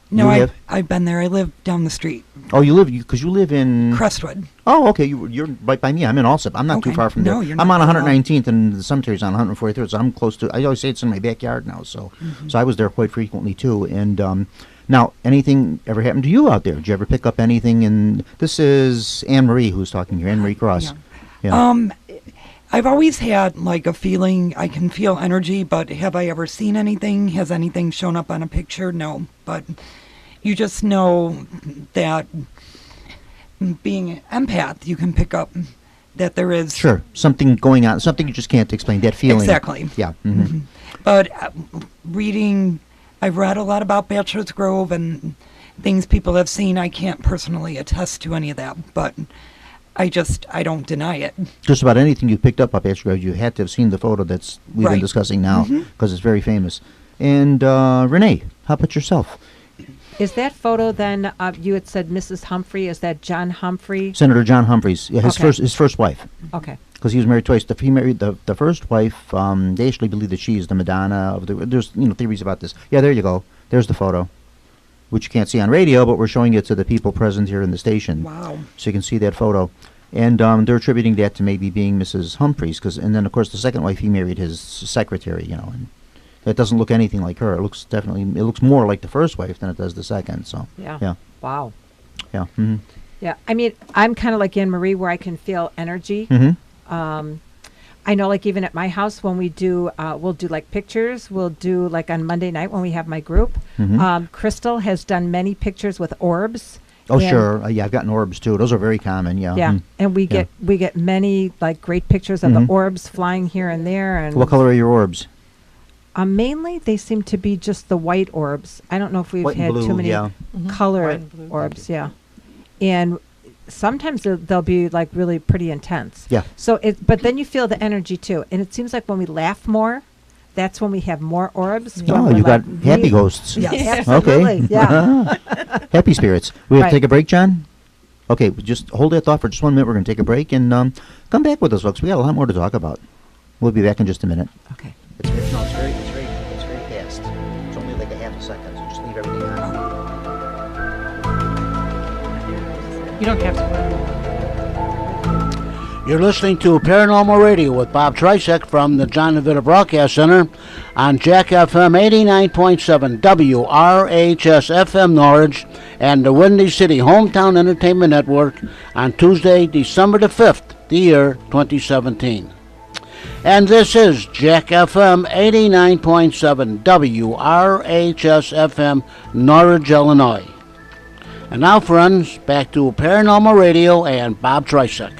No, You have? I've been there. I live down the street, Oh, you live in. Crestwood. Oh, okay, you're right by me. I'm in Alsip. I'm not too Okay. far from No, there. you're I'm not on at all. 119th, and the cemetery's on 143rd, so I'm close to. I always say it's in my backyard now, so I was there quite frequently too. And now, anything ever happened to you out there? Did you ever pick up anything? And this is Anne Marie who's talking here. Anne Marie Cross. Yeah. I've always had like a feeling I can feel energy, but have I ever seen anything? Has anything shown up on a picture? No, but you just know that being an empath, you can pick up that there is. Sure, something going on, something you just can't explain. That feeling. Exactly. Yeah. But I've read a lot about Bachelor's Grove and things people have seen. I can't personally attest to any of that, but I don't deny it. Just about anything you picked up Bachelor's Grove, you had to have seen the photo we've been discussing now, because it's very famous. And Renee, how about yourself? Is that photo then? You had said Mrs. Humphrey. Is that John Humphrey? Senator John Humphreys, yeah, his first wife. Okay. Because he was married twice. He married the first wife. They actually believe that she is the Madonna of the. There's theories about this. Yeah, there you go. There's the photo, which you can't see on radio, but we're showing it to the people present here in the station. Wow. So you can see that photo, and they're attributing that to maybe being Mrs. Humphreys. And then of course the second wife, he married his secretary. And that doesn't look anything like her. It looks more like the first wife than it does the second. So yeah. Wow. Yeah. Yeah. I mean, I'm kind of like Anne Marie, where I can feel energy. I know, like, even at my house when we do, we'll do like pictures. We'll do like on Monday night when we have my group. Crystal has done many pictures with orbs. Oh, sure. Yeah, I've gotten orbs too. Those are very common. Yeah. Yeah, and we get many like great pictures of the orbs flying here and there. And what color are your orbs? Mainly, they seem to be just the white orbs. I don't know if we've White and had blue, too many yeah. colored orbs. Yeah, and sometimes they'll be like really pretty intense. Yeah. So but then you feel the energy too, and it seems like when we laugh more, that's when we have more orbs. Oh, you got happy ghosts. Yes, absolutely. Okay. Yeah. Happy spirits. We have Right. to take a break, John? Okay, just hold that thought for just 1 minute. We're going to take a break and come back with us, folks. We got a lot more to talk about. We'll be back in just a minute. Okay. It's very fast. It's only like a half a second, so just leave everything on. You don't have to. You're listening to Paranormal Radio with Bob Trecziak from the John DeVita Broadcast Center on Jack FM 89.7 WRHS FM Norwich and the Windy City Hometown Entertainment Network on Tuesday, December the 5th, the year 2017. And this is Jack FM 89.7 WRHS FM Norwich, Illinois. And now, friends, back to Paranormal Radio and Bob Trecziak.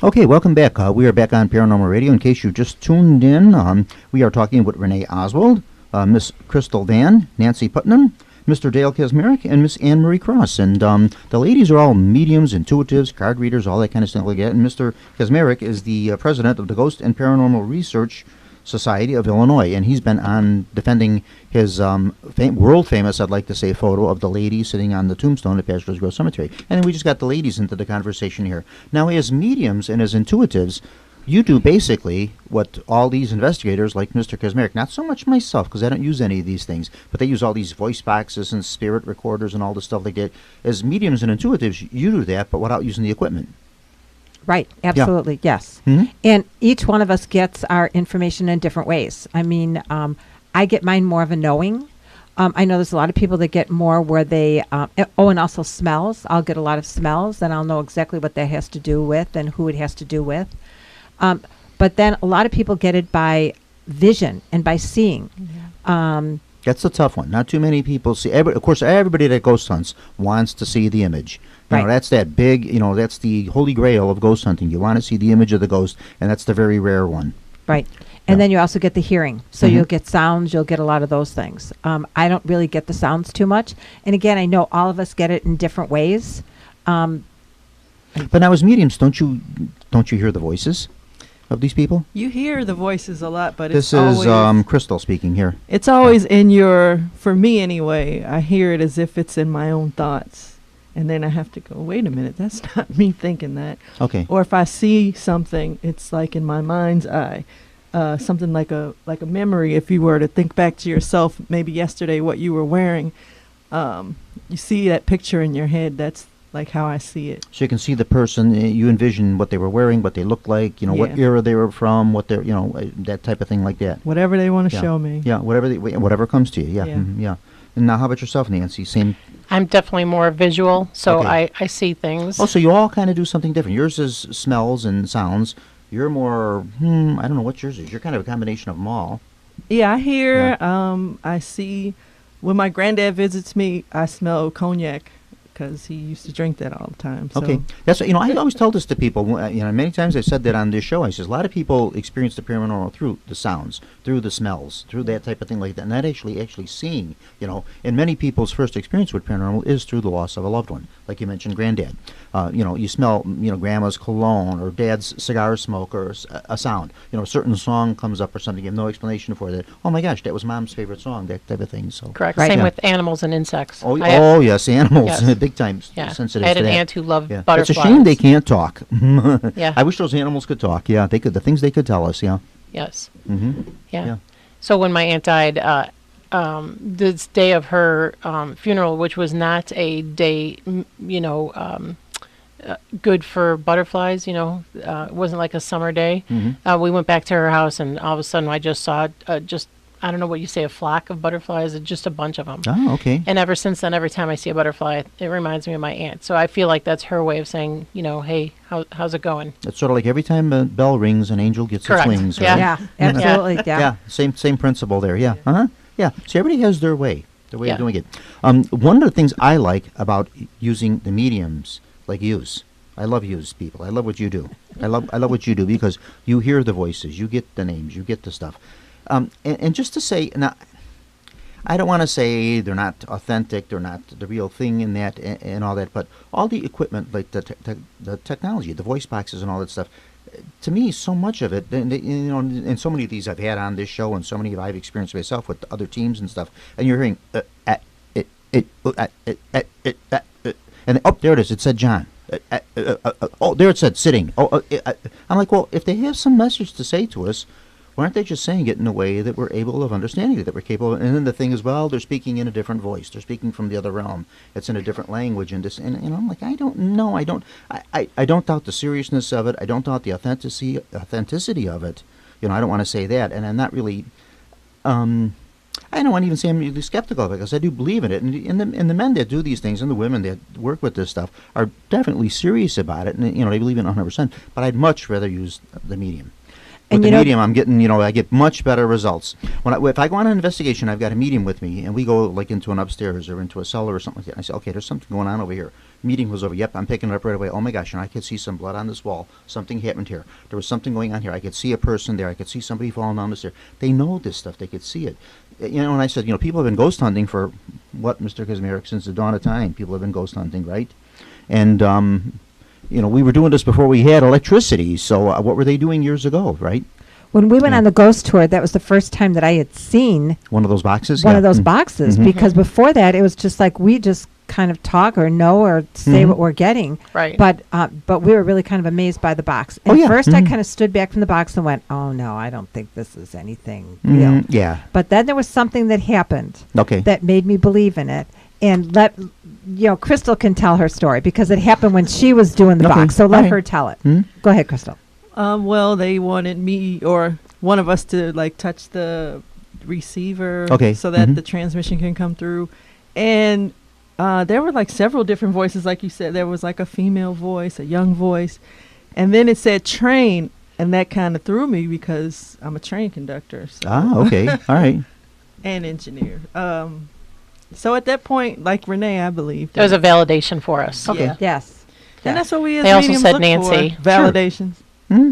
Okay, welcome back. We are back on Paranormal Radio. In case you just tuned in, we are talking with Renee Oswald, Miss Crystal Van, Nancy Putnam, Mr. Dale Kaczmarek, and Miss Anne Marie Cross. And the ladies are all mediums, intuitives, card readers, all that kind of stuff like that. And Mr. Kaczmarek is the president of the Ghost and Paranormal Research Society of Illinois, and he's been on defending his world famous, I'd like to say, photo of the lady sitting on the tombstone at Bachelor's Grove Cemetery. And then we just got the ladies into the conversation here. Now, as mediums and as intuitives, you do basically what all these investigators, like Mr. Kaczmarek, not so much myself, because I don't use any of these things, but they use all these voice boxes and spirit recorders and all this stuff like that. As mediums and intuitives, you do that, but without using the equipment. Right, absolutely, yes. And each one of us gets our information in different ways. I mean, I get mine more of a knowing. I know there's a lot of people that get more where they, and also smells. I'll get a lot of smells, and I'll know exactly what that has to do with and who it has to do with. But then a lot of people get it by vision and by seeing. That's a tough one. Not too many people see. Of course, everybody that ghost hunts wants to see the image. You know, that's that big, that's the holy grail of ghost hunting. You want to see the image of the ghost, and that's the very rare one. Right. And then you also get the hearing. So you'll get sounds, you'll get a lot of those things. I don't really get the sounds too much. And again, I know all of us get it in different ways. But now as mediums, don't you hear the voices of these people? You hear the voices a lot, but this it's is always, Crystal speaking here. It's always for me anyway, I hear it as if it's in my own thoughts. And then I have to go, wait a minute, that's not me thinking that. Okay. Or if I see something, it's like in my mind's eye. Something like a memory. If you were to think back to yourself, maybe yesterday, what you were wearing, you see that picture in your head. That's like how I see it. So you can see the person, you envision what they were wearing, what they looked like, what era they were from, what they're, that type of thing like that. Whatever they want to show me. Yeah, whatever comes to you. Yeah. Yeah. And now, how about yourself, Nancy? Same. I'm definitely more visual, so I see things. Oh, so you all kind of do something different. Yours is smells and sounds. You're more, I don't know what yours is. You're kind of a combination of them all. Yeah, I hear, I see. When my granddad visits me, I smell cognac because he used to drink that all the time. So. Okay, that's I always tell this to people. Many times I've said that on this show. I says a lot of people experience the paranormal through the sounds, through the smells, through that type of thing like that, and not actually seeing. And many people's first experience with paranormal is through the loss of a loved one, like you mentioned, granddad. You smell grandma's cologne or dad's cigar smoke or a sound. A certain song comes up or something. You have no explanation for that. Oh my gosh, that was mom's favorite song. That type of thing. So correct. Same with animals and insects. Oh yes, animals. Yes. Big time sensitive. I had to an that. aunt who loved butterflies. It's a shame they can't talk. Yeah. I wish those animals could talk. Yeah, they could. The things they could tell us. Yeah. Yes. Mm-hmm. Yeah. So when my aunt died, this day of her funeral, which was not a day, good for butterflies, it wasn't like a summer day. Mm-hmm. We went back to her house, and all of a sudden I just saw I don't know what you say, a flock of butterflies, just a bunch of them. Oh, okay. And ever since then, every time I see a butterfly, it reminds me of my aunt. So I feel like that's her way of saying, hey, how's it going? It's sort of like every time a bell rings, an angel gets Correct. its wings. Yeah. Right? Yeah, absolutely. Yeah. Yeah. Same principle there. Yeah. Yeah. See, everybody has their way of doing it. One of the things I like about using the mediums, like yous, I love yous people. I love what you do. I love what you do because you hear the voices, you get the names, you get the stuff. And just to say, now, I don't want to say they're not authentic, they're not the real thing in that and all that, but all the equipment, like the technology, the voice boxes and all that stuff, to me, so much of it, and so many of these I've had on this show, and so many I've experienced myself with other teams and stuff, and you're hearing, and there it is, it said John. Oh, there it said sitting. I'm like, well, if they have some message to say to us, why aren't they just saying it in a way that we're able of understanding it, that we're capable of? And then the thing is, well, they're speaking in a different voice. They're speaking from the other realm. It's in a different language. And I'm like, I don't know. I don't doubt the seriousness of it. I don't doubt the authenticity of it. I don't want to say that. And I'm not really, I don't want to even say I'm really skeptical of it because I do believe in it. And the men that do these things and the women that work with this stuff are definitely serious about it. And, they believe in it 100%. But I'd much rather use the medium. With the medium, I'm getting, I get much better results. If I go on an investigation, I've got a medium with me, and we go like into an upstairs or into a cellar or something like that. And I say, okay, there's something going on over here. Meeting was over. Yep, I'm picking it up right away. Oh my gosh, and I could see some blood on this wall. Something happened here. There was something going on here. I could see a person there. I could see somebody falling down the stairs. They know this stuff. They could see it. And I said, people have been ghost hunting for what, Mr. Kazmarek, since the dawn of time. People have been ghost hunting, right? And we were doing this before we had electricity. So what were they doing years ago, right? When we went on the ghost tour, that was the first time that I had seen one of those boxes. One of those boxes, because before that, it was just like we just kind of talk or know or say what we're getting. Right. But we were really kind of amazed by the box. And first, I kind of stood back from the box and went, "Oh no, I don't think this is anything real." Yeah. But then there was something that happened. Okay. That made me believe in it. And Crystal can tell her story because it happened when she was doing the box. So let her tell it. Go ahead, Crystal. Well, they wanted me or one of us to touch the receiver so that the transmission can come through. And there were several different voices, like you said. There was a female voice, a young voice. And then it said train, and that kind of threw me because I'm a train conductor. So okay. All right. And engineer. So at that point, like Renee, I believe. There was a validation for us. Okay. Yeah. Yes. And that's what we as They also mediums said look Nancy. for, validations.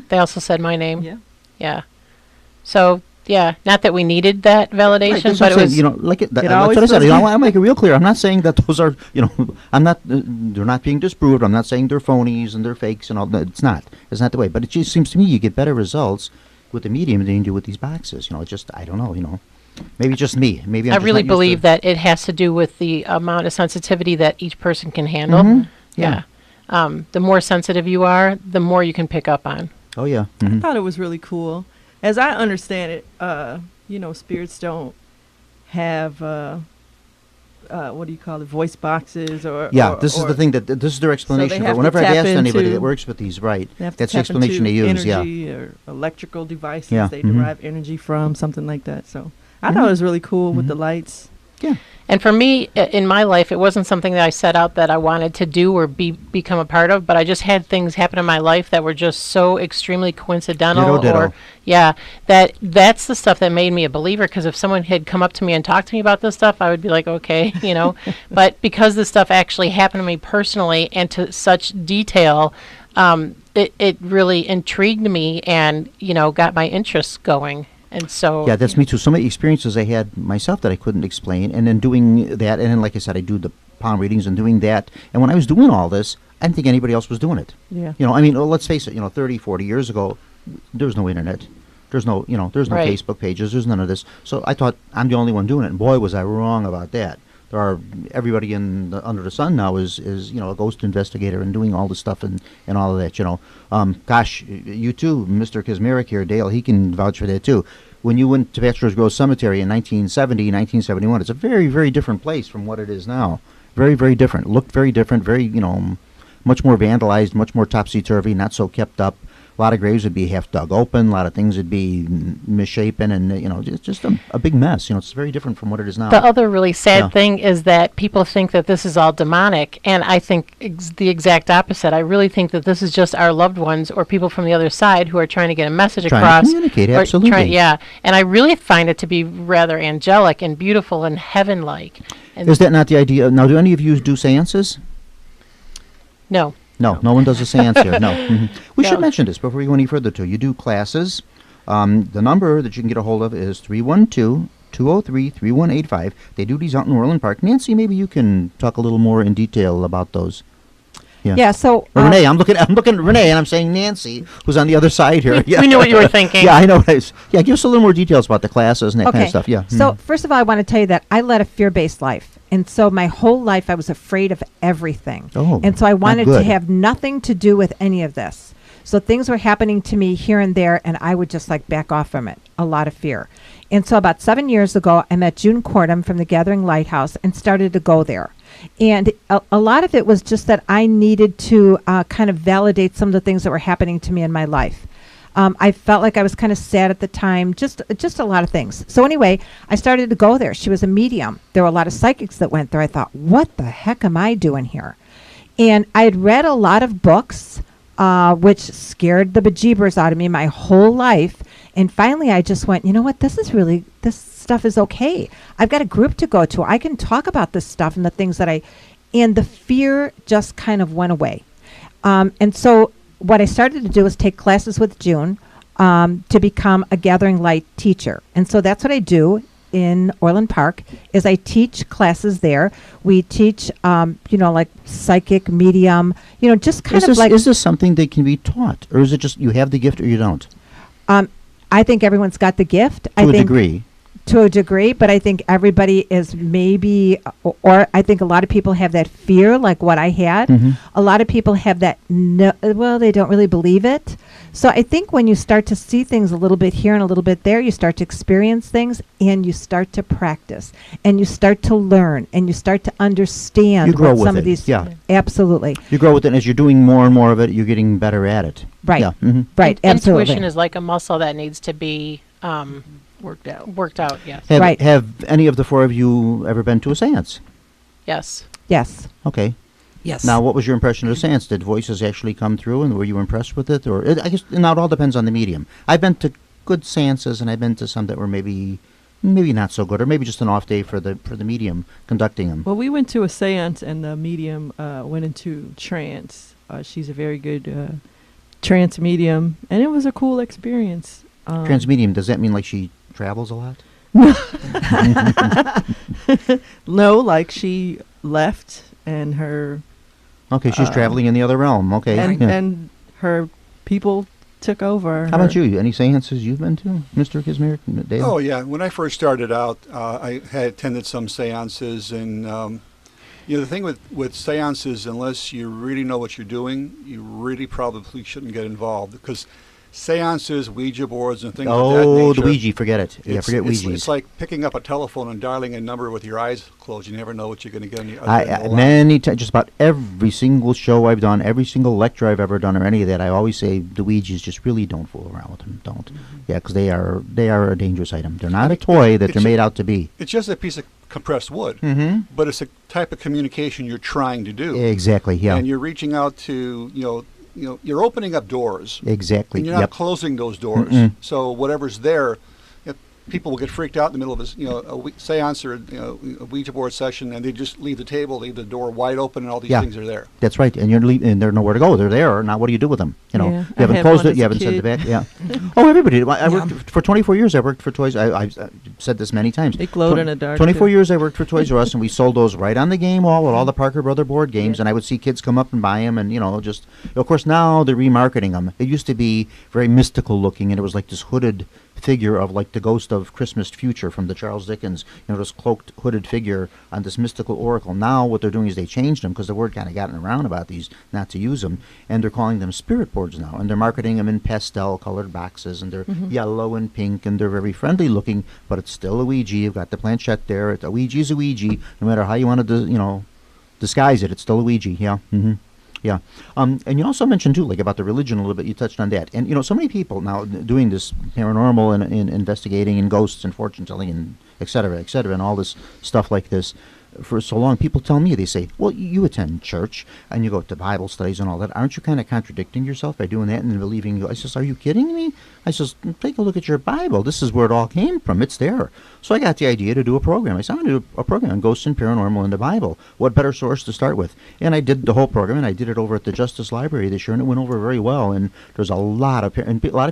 They also said my name. Yeah. Yeah. So, not that we needed that validation, Right, but it was... that's what I said. I'll make it real clear. I'm not saying that those are, I'm not, they're not being disproved. I'm not saying they're phonies and they're fakes and all that. It's not the way. But it just seems to me you get better results with the medium than you do with these boxes. I don't know, Maybe just me. Maybe I really believe that it has to do with the amount of sensitivity that each person can handle. Yeah. The more sensitive you are, the more you can pick up on. Oh, yeah. I thought it was really cool. As I understand it, spirits don't have, what do you call it, voice boxes or... Yeah, this is the thing this is their explanation. So whenever I've asked anybody that works with these, that's the explanation they use. Energy or electrical devices they derive energy from, something like that. So I thought it was really cool with the lights. Yeah. And for me, in my life, it wasn't something that I set out that I wanted to do or become a part of, but I just had things happen in my life that were just so extremely coincidental. Ditto. That's the stuff that made me a believer, because if someone had come up to me and talked to me about this stuff, I would be like, okay, But because this stuff actually happened to me personally and to such detail, it really intrigued me and, got my interests going. And so yeah, that's me too. So many experiences I had myself that I couldn't explain, and then doing that, and then like I said, I do the palm readings and doing that. And when I was doing all this, I didn't think anybody else was doing it. Yeah. Let's face it. 30, 40 years ago, there was no internet. There's no, there's no Right. Facebook pages. There's none of this. So I thought I'm the only one doing it, and boy, was I wrong about that. Everybody under the sun now is a ghost investigator and doing all this stuff and all of that. Gosh, you too, Mr. Kazmarek here, Dale. He can vouch for that too. When you went to Bachelor's Grove Cemetery in 1970, 1971, it's a very, very different place from what it is now. Very, very different. Looked very different. Very, much more vandalized, much more topsy-turvy, not so kept up. A lot of graves would be half dug open. A lot of things would be misshapen, and it's just a big mess. It's very different from what it is now. The other really sad thing is that people think that this is all demonic, and I think the exact opposite. I really think that this is just our loved ones or people from the other side who are trying to get a message Trying across. to communicate, absolutely. And I really find it to be rather angelic and beautiful and heaven-like. And Is that not the idea? Now, do any of you do seances? No. No one does a seance here. No. We No. should mention this before we go any further, too. You do classes. The number that you can get a hold of is 312-203-3185. They do these out in Orland Park. Nancy, maybe you can talk a little more in detail about those. Yeah, so Or Renee, I'm looking at Renee, and I'm saying Nancy, who's on the other side here. We knew what you were thinking. Yeah, I know. Yeah, give us a little more details about the classes and that kind of stuff. Yeah. So first of all, I want to tell you that I led a fear-based life. And so my whole life I was afraid of everything. Oh, and so I wanted not to good. have nothing to do with any of this. So things were happening to me here and there, and I would just back off from it. A lot of fear. And so about 7 years ago, I met June Cordham from the Gathering Lighthouse and started to go there. And a lot of it was just that I needed to kind of validate some of the things that were happening to me in my life. I felt like I was kind of sad at the time, just a lot of things. So anyway, I started to go there. She was a medium. There were a lot of psychics that went there. I thought, what the heck am I doing here? And I had read a lot of books, which scared the bejeebers out of me my whole life. And finally, I just went, you know what? This stuff is okay. I've got a group to go to. I can talk about this stuff and the things that and the fear just kind of went away. And so what I started to do is take classes with June to become a Gathering Light teacher. And so that's what I do in Orland Park is I teach classes there. We teach, psychic, medium, just kind of like... Is this something that can be taught? Or is it just you have the gift or you don't? I think everyone's got the gift. To a degree. To a degree, but I think everybody is maybe, or I think a lot of people have that fear, like what I had. Mm-hmm. A lot of people have that, they don't really believe it. So I think when you start to see things a little bit here and a little bit there, you start to experience things and you start to practice and you start to learn and you start to understand You grow what with some it, of these. yeah. Absolutely. You grow with it, and as you're doing more and more of it, you're getting better at it. Right. Yeah. Mm-hmm. Right. Absolutely. Intuition is like a muscle that needs to be worked out. Yes. Have any of the four of you ever been to a seance? Yes. Yes. Okay. Yes. Now, what was your impression of the seance? Did voices actually come through, and were you impressed with it? Or I guess now it all depends on the medium. I've been to good seances, and I've been to some that were maybe not so good, or maybe just an off day for the medium conducting them. Well, we went to a seance, and the medium went into trance. She's a very good trance medium, and it was a cool experience. Trance medium, does that mean like she travels a lot? No, like she left, and her... Okay, she's traveling in the other realm. Okay. And her people took over. How about you? Any seances you've been to, Mr. Kazmarek, Dale? Oh, yeah. When I first started out, I had attended some seances. And, the thing with seances, unless you really know what you're doing, you really probably shouldn't get involved. Because seances, Ouija boards, and things of that nature. Oh, the Ouija, forget it. Yeah, forget Ouija. It's like picking up a telephone and dialing a number with your eyes closed. You never know what you're going to get on the other end of the line. Many times, just about every single show I've done, every single lecture I've ever done, or any of that, I always say the Ouijas just really don't fool around with them. Don't. Mm-hmm. Yeah, because they are a dangerous item. They're not a toy that they're made out to be. It's just a piece of compressed wood, Mm-hmm. but it's a type of communication you're trying to do. Exactly. Yeah. And you're reaching out to, you're opening up doors. Exactly. And you're not Yep. closing those doors. Mm-mm. So whatever's there, people will get freaked out in the middle of a seance or a Ouija board session, and they just leave the table, leave the door wide open, and all these Yeah. things are there. That's right, and and they're nowhere to go. They're there. Now, what do you do with them? Yeah, You I haven't had closed one it. You as a haven't sent it kid. back. Yeah. Oh, everybody. I worked for 24 years. I worked for Toys. I've said this many times. They glowed in the dark, 24 too. years I worked for Toys R Us, and we sold those right on the game wall with all the Parker Brother board games. And I would see kids come up and buy them, and just. Of course, now they're remarketing them. It used to be very mystical looking, and it was like this hooded figure of like the ghost of Christmas Future from the Charles Dickens, this cloaked hooded figure on this mystical oracle. Now what they're doing is they changed them because the word kind of gotten around about these not to use them, and they're calling them spirit boards now, and they're marketing them in pastel colored boxes, and they're yellow and pink, and they're very friendly looking, but it's still a Ouija. You've got the planchette there. A Ouija's a Ouija, no matter how you want to disguise it. It's still a Ouija. Yeah. Mm-hmm. Yeah, and you also mentioned too, like about the religion a little bit. You touched on that, and so many people now doing this paranormal and investigating and ghosts and fortune telling and et cetera, and all this stuff like this. For so long, people tell me, they say, well, you attend church and you go to Bible studies and all that. Aren't you kind of contradicting yourself by doing that and believing? I says, are you kidding me? I says, take a look at your Bible. This is where it all came from. It's there. So I got the idea to do a program. I said, I'm going to do a program on ghosts and paranormal in the Bible. What better source to start with? And I did the whole program, and I did it over at the Justice Library this year, and it went over very well. And there's a lot of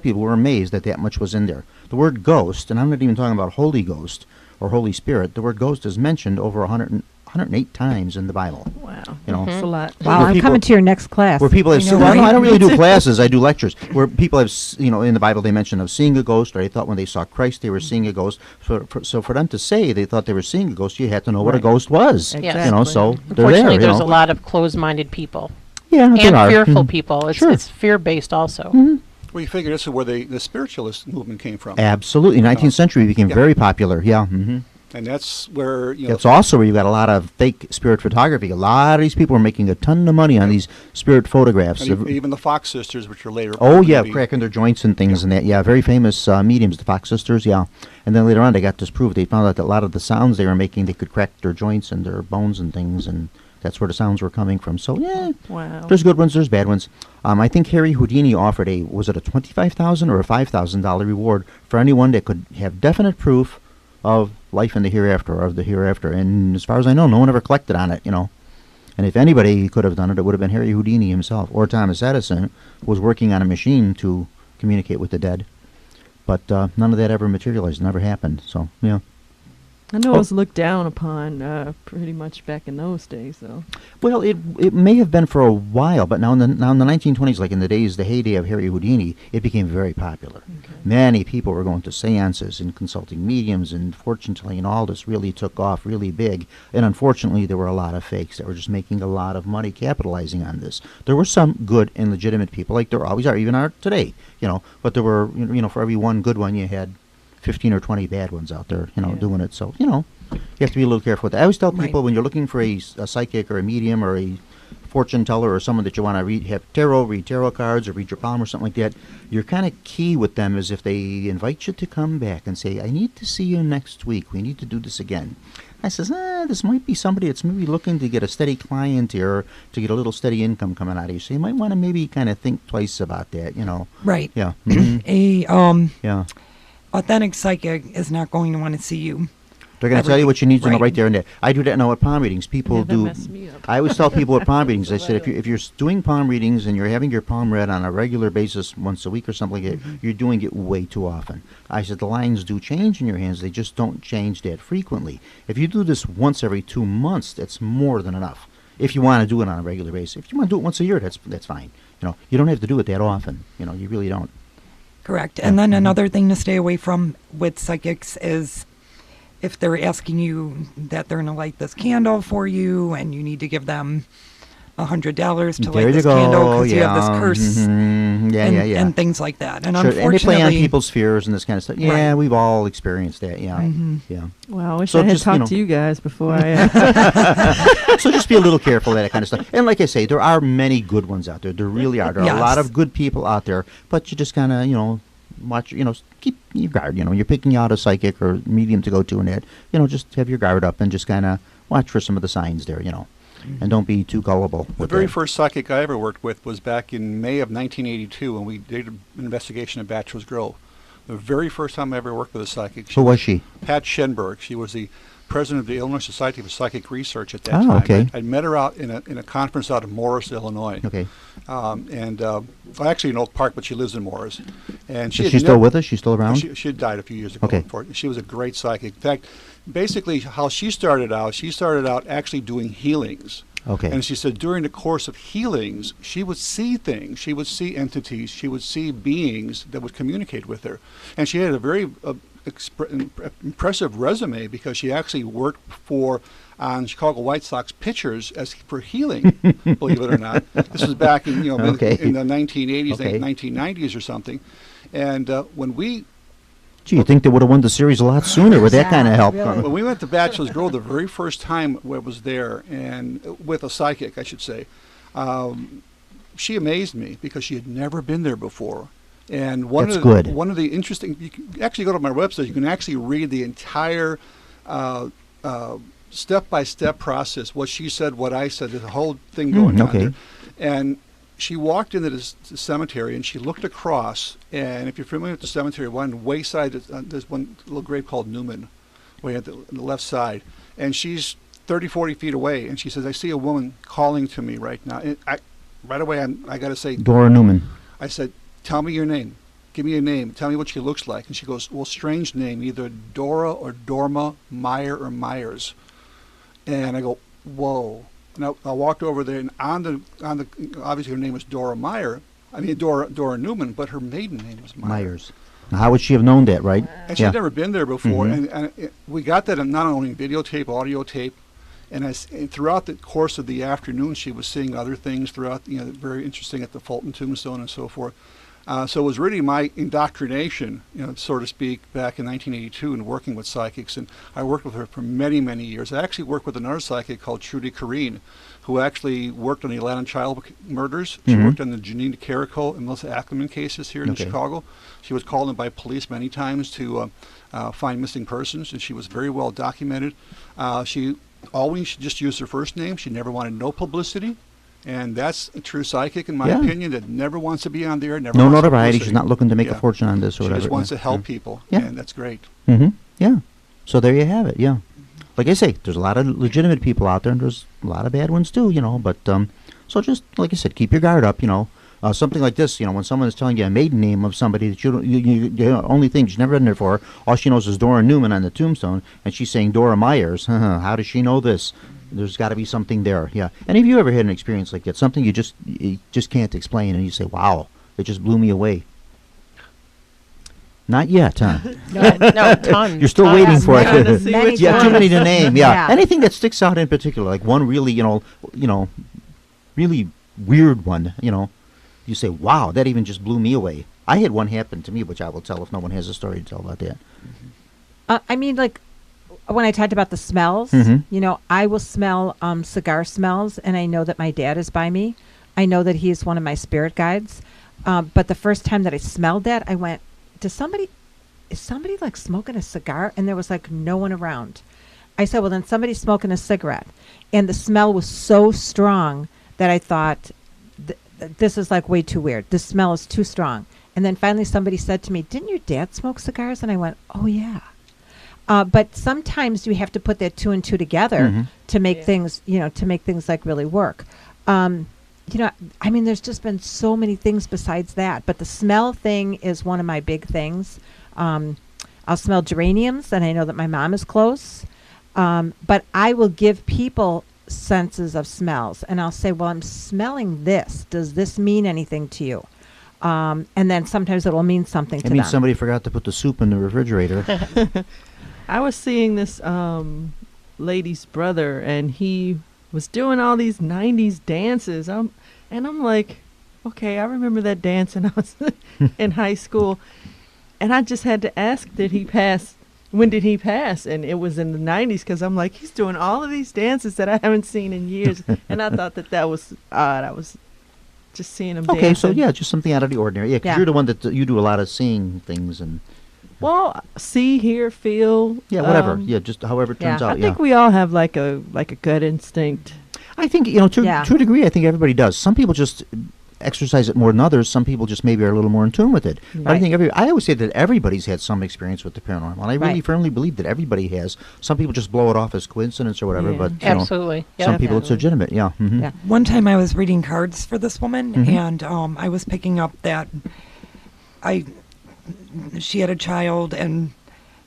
people were amazed that much was in there. The word ghost, and I'm not even talking about Holy Ghost or Holy Spirit, the word ghost is mentioned over 108 times in the Bible. Wow. That's a lot. Wow, I'm coming to your next class. Where people have seen, well, no, I don't really do classes, I do lectures. Where people have, in the Bible they mention of seeing a ghost, or they thought when they saw Christ they were seeing a ghost. So for them to say they thought they were seeing a ghost, you had to know what a ghost was. Exactly. So they're there. Unfortunately, there's a lot of closed-minded people. Yeah, and there are. fearful people. It's fear-based also. Well, you figure this is where the spiritualist movement came from. Absolutely. 19th century became very popular. Yeah. Mm-hmm. And that's where, It's also where you got a lot of fake spirit photography. A lot of these people are making a ton of money on these spirit photographs. and even the Fox sisters, which are later. Oh, yeah, cracking their joints and things and that. Yeah, very famous mediums, the Fox sisters, yeah. And then later on, they got disproved. They found out that a lot of the sounds they were making, they could crack their joints and their bones and things, and that's where the sounds were coming from. So, yeah, Wow. there's good ones, there's bad ones. I think Harry Houdini offered was it a $25,000 or a $5,000 reward for anyone that could have definite proof of life in the hereafter, or of the hereafter. And as far as I know, no one ever collected on it, And if anybody could have done it, it would have been Harry Houdini himself, or Thomas Edison, who was working on a machine to communicate with the dead. But none of that ever materialized, never happened. So, yeah. I know it was looked down upon pretty much back in those days, though. Well, it may have been for a while, but now in the 1920s, like in the heyday of Harry Houdini, it became very popular. Okay. Many people were going to seances and consulting mediums, and fortune telling, and all this really took off really big. And unfortunately, there were a lot of fakes that were just making a lot of money capitalizing on this. There were some good and legitimate people, like there always are, even are today, But there were, for every one good one, you had 15 or 20 bad ones out there, doing it. So, you have to be a little careful with that. I always tell people when you're looking for a psychic or a medium or a fortune teller or someone that you want to read tarot cards or read your palm or something like that, your kind of key with them is if they invite you to come back and say, I need to see you next week. We need to do this again. I says, this might be somebody that's maybe looking to get a steady client here, to get a little steady income coming out of you. So you might want to maybe kind of think twice about that, Right. Yeah. Yeah. Authentic psychic is not going to want to see you. They're going to tell you what you need to know right there and there. I do that now at palm readings. People that do. messed me up. I always tell people at palm readings, I said, if you're doing palm readings and you're having your palm read on a regular basis once a week or something like that, you're doing it way too often. I said, the lines do change in your hands. They just don't change that frequently. If you do this once every 2 months, that's more than enough. If you want to do it on a regular basis. If you want to do it once a year, that's fine. You don't have to do it that often. You really don't. Correct. And then another thing to stay away from with psychics is if they're asking you that they're going to light this candle for you and you need to give them $100 to light this candle because you have this curse and things like that. And unfortunately, and they play on people's fears and this kind of stuff. Yeah, we've all experienced that. Yeah, yeah. Well, I wish I had talked to you guys before I. So just be a little careful of that kind of stuff. And like I say, there are many good ones out there. There really are. There are a lot of good people out there, but you just kind of watch, keep your guard. You're picking out a psychic or medium to go to and that, just have your guard up and just kind of watch for some of the signs there, and don't be too gullible. The very first psychic I ever worked with was back in May of 1982 when we did an investigation at Bachelor's Grove. The very first time I ever worked with a psychic. Who was she? Pat Schenberg. She was the president of the Illinois Society for Psychic Research at that Oh, time. okay. I met her out in a conference out of Morris, Illinois. Okay. Actually in Oak Park, but she lives in Morris. And Is she still with us? She's still around? She had died a few years ago. Okay. She was a great psychic. In fact, basically how she started out actually doing healings. Okay. And she said during the course of healings, she would see things. She would see entities. She would see beings that would communicate with her. And she had a very impressive resume because she actually worked on Chicago White Sox pitchers for healing, believe it or not. This was back in in the 1980s, 1990s or something. And when we Gee, you think they would have won the series a lot sooner with that kind of help? Really. When we went to Bachelor's Grove the very first time I was there, and with a psychic, I should say, she amazed me because she had never been there before. And one of the interesting, you can actually go to my website, you can actually read the entire step-by-step process, what she said, what I said, the whole thing going on there. And she walked into the cemetery and she looked across, and if you're familiar with the cemetery, one wayside, there's one little grave called Newman, way at the left side, and she's 30, 40 feet away, and she says, I see a woman calling to me right now. And right away, I got to say, Dora Newman. I said, tell me your name. Give me a name. Tell me what she looks like. And she goes, well, strange name, either Dora or Dorma, Meyer or Myers. And I go, whoa. And I walked over there, and on the obviously her name was Dora Newman, but her maiden name was Myers. Now, how would she have known that, right? And she'd never been there before. And we got that not only in videotape, audio tape, and throughout the course of the afternoon, she was seeing other things throughout, very interesting at the Fulton Tombstone and so forth. So it was really my indoctrination, so to speak, back in 1982 in working with psychics. And I worked with her for many, many years. I actually worked with another psychic called Trudy Kareen, who actually worked on the Atlanta child murders. She worked on the Janine Carrico and Melissa Ackerman cases here in Chicago. She was called in by police many times to find missing persons, and she was very well documented. She always just used her first name. She never wanted no publicity. And that's a true psychic, in my opinion, that never wants to be on there. No notoriety. She's not looking to make a fortune on this or whatever. She just wants to help people, and that's great. Yeah. So there you have it, Like I say, there's a lot of legitimate people out there, and there's a lot of bad ones too, But so just, like I said, keep your guard up, Something like this, when someone is telling you a maiden name of somebody that you only thing she's never been there for, all she knows is Dora Newman on the tombstone, and she's saying Dora Myers. How does she know this? There's got to be something there, And have you ever had an experience like that, something you just can't explain, and you say, "Wow, it just blew me away"? Not yet, huh? No, tons. You're still waiting for it. Too many to name. Anything that sticks out in particular, like one really, really weird one. You say, "Wow, that even just blew me away." I had one happen to me, which I will tell if no one has a story to tell about that. I mean, like, when I talked about the smells, I will smell cigar smells, and I know that my dad is by me. I know that he is one of my spirit guides. But the first time that I smelled that, I went, is somebody like smoking a cigar? And there was like no one around. I said, well, then somebody's smoking a cigarette. And the smell was so strong that I thought, this is like way too weird. This smell is too strong. And then finally somebody said to me, didn't your dad smoke cigars? And I went, oh, yeah. But sometimes you have to put that two and two together to make things, to make things like really work. I mean, there's just been so many things besides that. But the smell thing is one of my big things. I'll smell geraniums, and I know that my mom is close. But I will give people senses of smells, and I'll say, well, I'm smelling this. Does this mean anything to you? And then sometimes it will mean something to them. It means somebody forgot to put the soup in the refrigerator. I was seeing this lady's brother, and he was doing all these 90s dances. And I'm like, okay, I remember that dance when I was in high school. And I just had to ask, did he pass? When did he pass? And it was in the 90s, because I'm like, he's doing all of these dances that I haven't seen in years. And I thought that was odd. just seeing them. Okay, so yeah, just something out of the ordinary. Yeah, because Yeah. you're the one that you do a lot of seeing things and Well, see, hear, feel. yeah, whatever. Yeah, just however it turns Yeah. out. I think we all have like a gut instinct. I think to Yeah. a degree, I think everybody does. Some people just exercise it more than others. Some people just maybe are a little more in tune with it. But I Right. think I always say that everybody's had some experience with the paranormal. And I really Right. firmly believe that everybody has. Some people just blow it off as coincidence or whatever. Yeah. But Absolutely. some Yep. people it's legitimate. Yeah. Mm-hmm. Yeah. One time I was reading cards for this woman, Mhm. and I was picking up that she had a child, and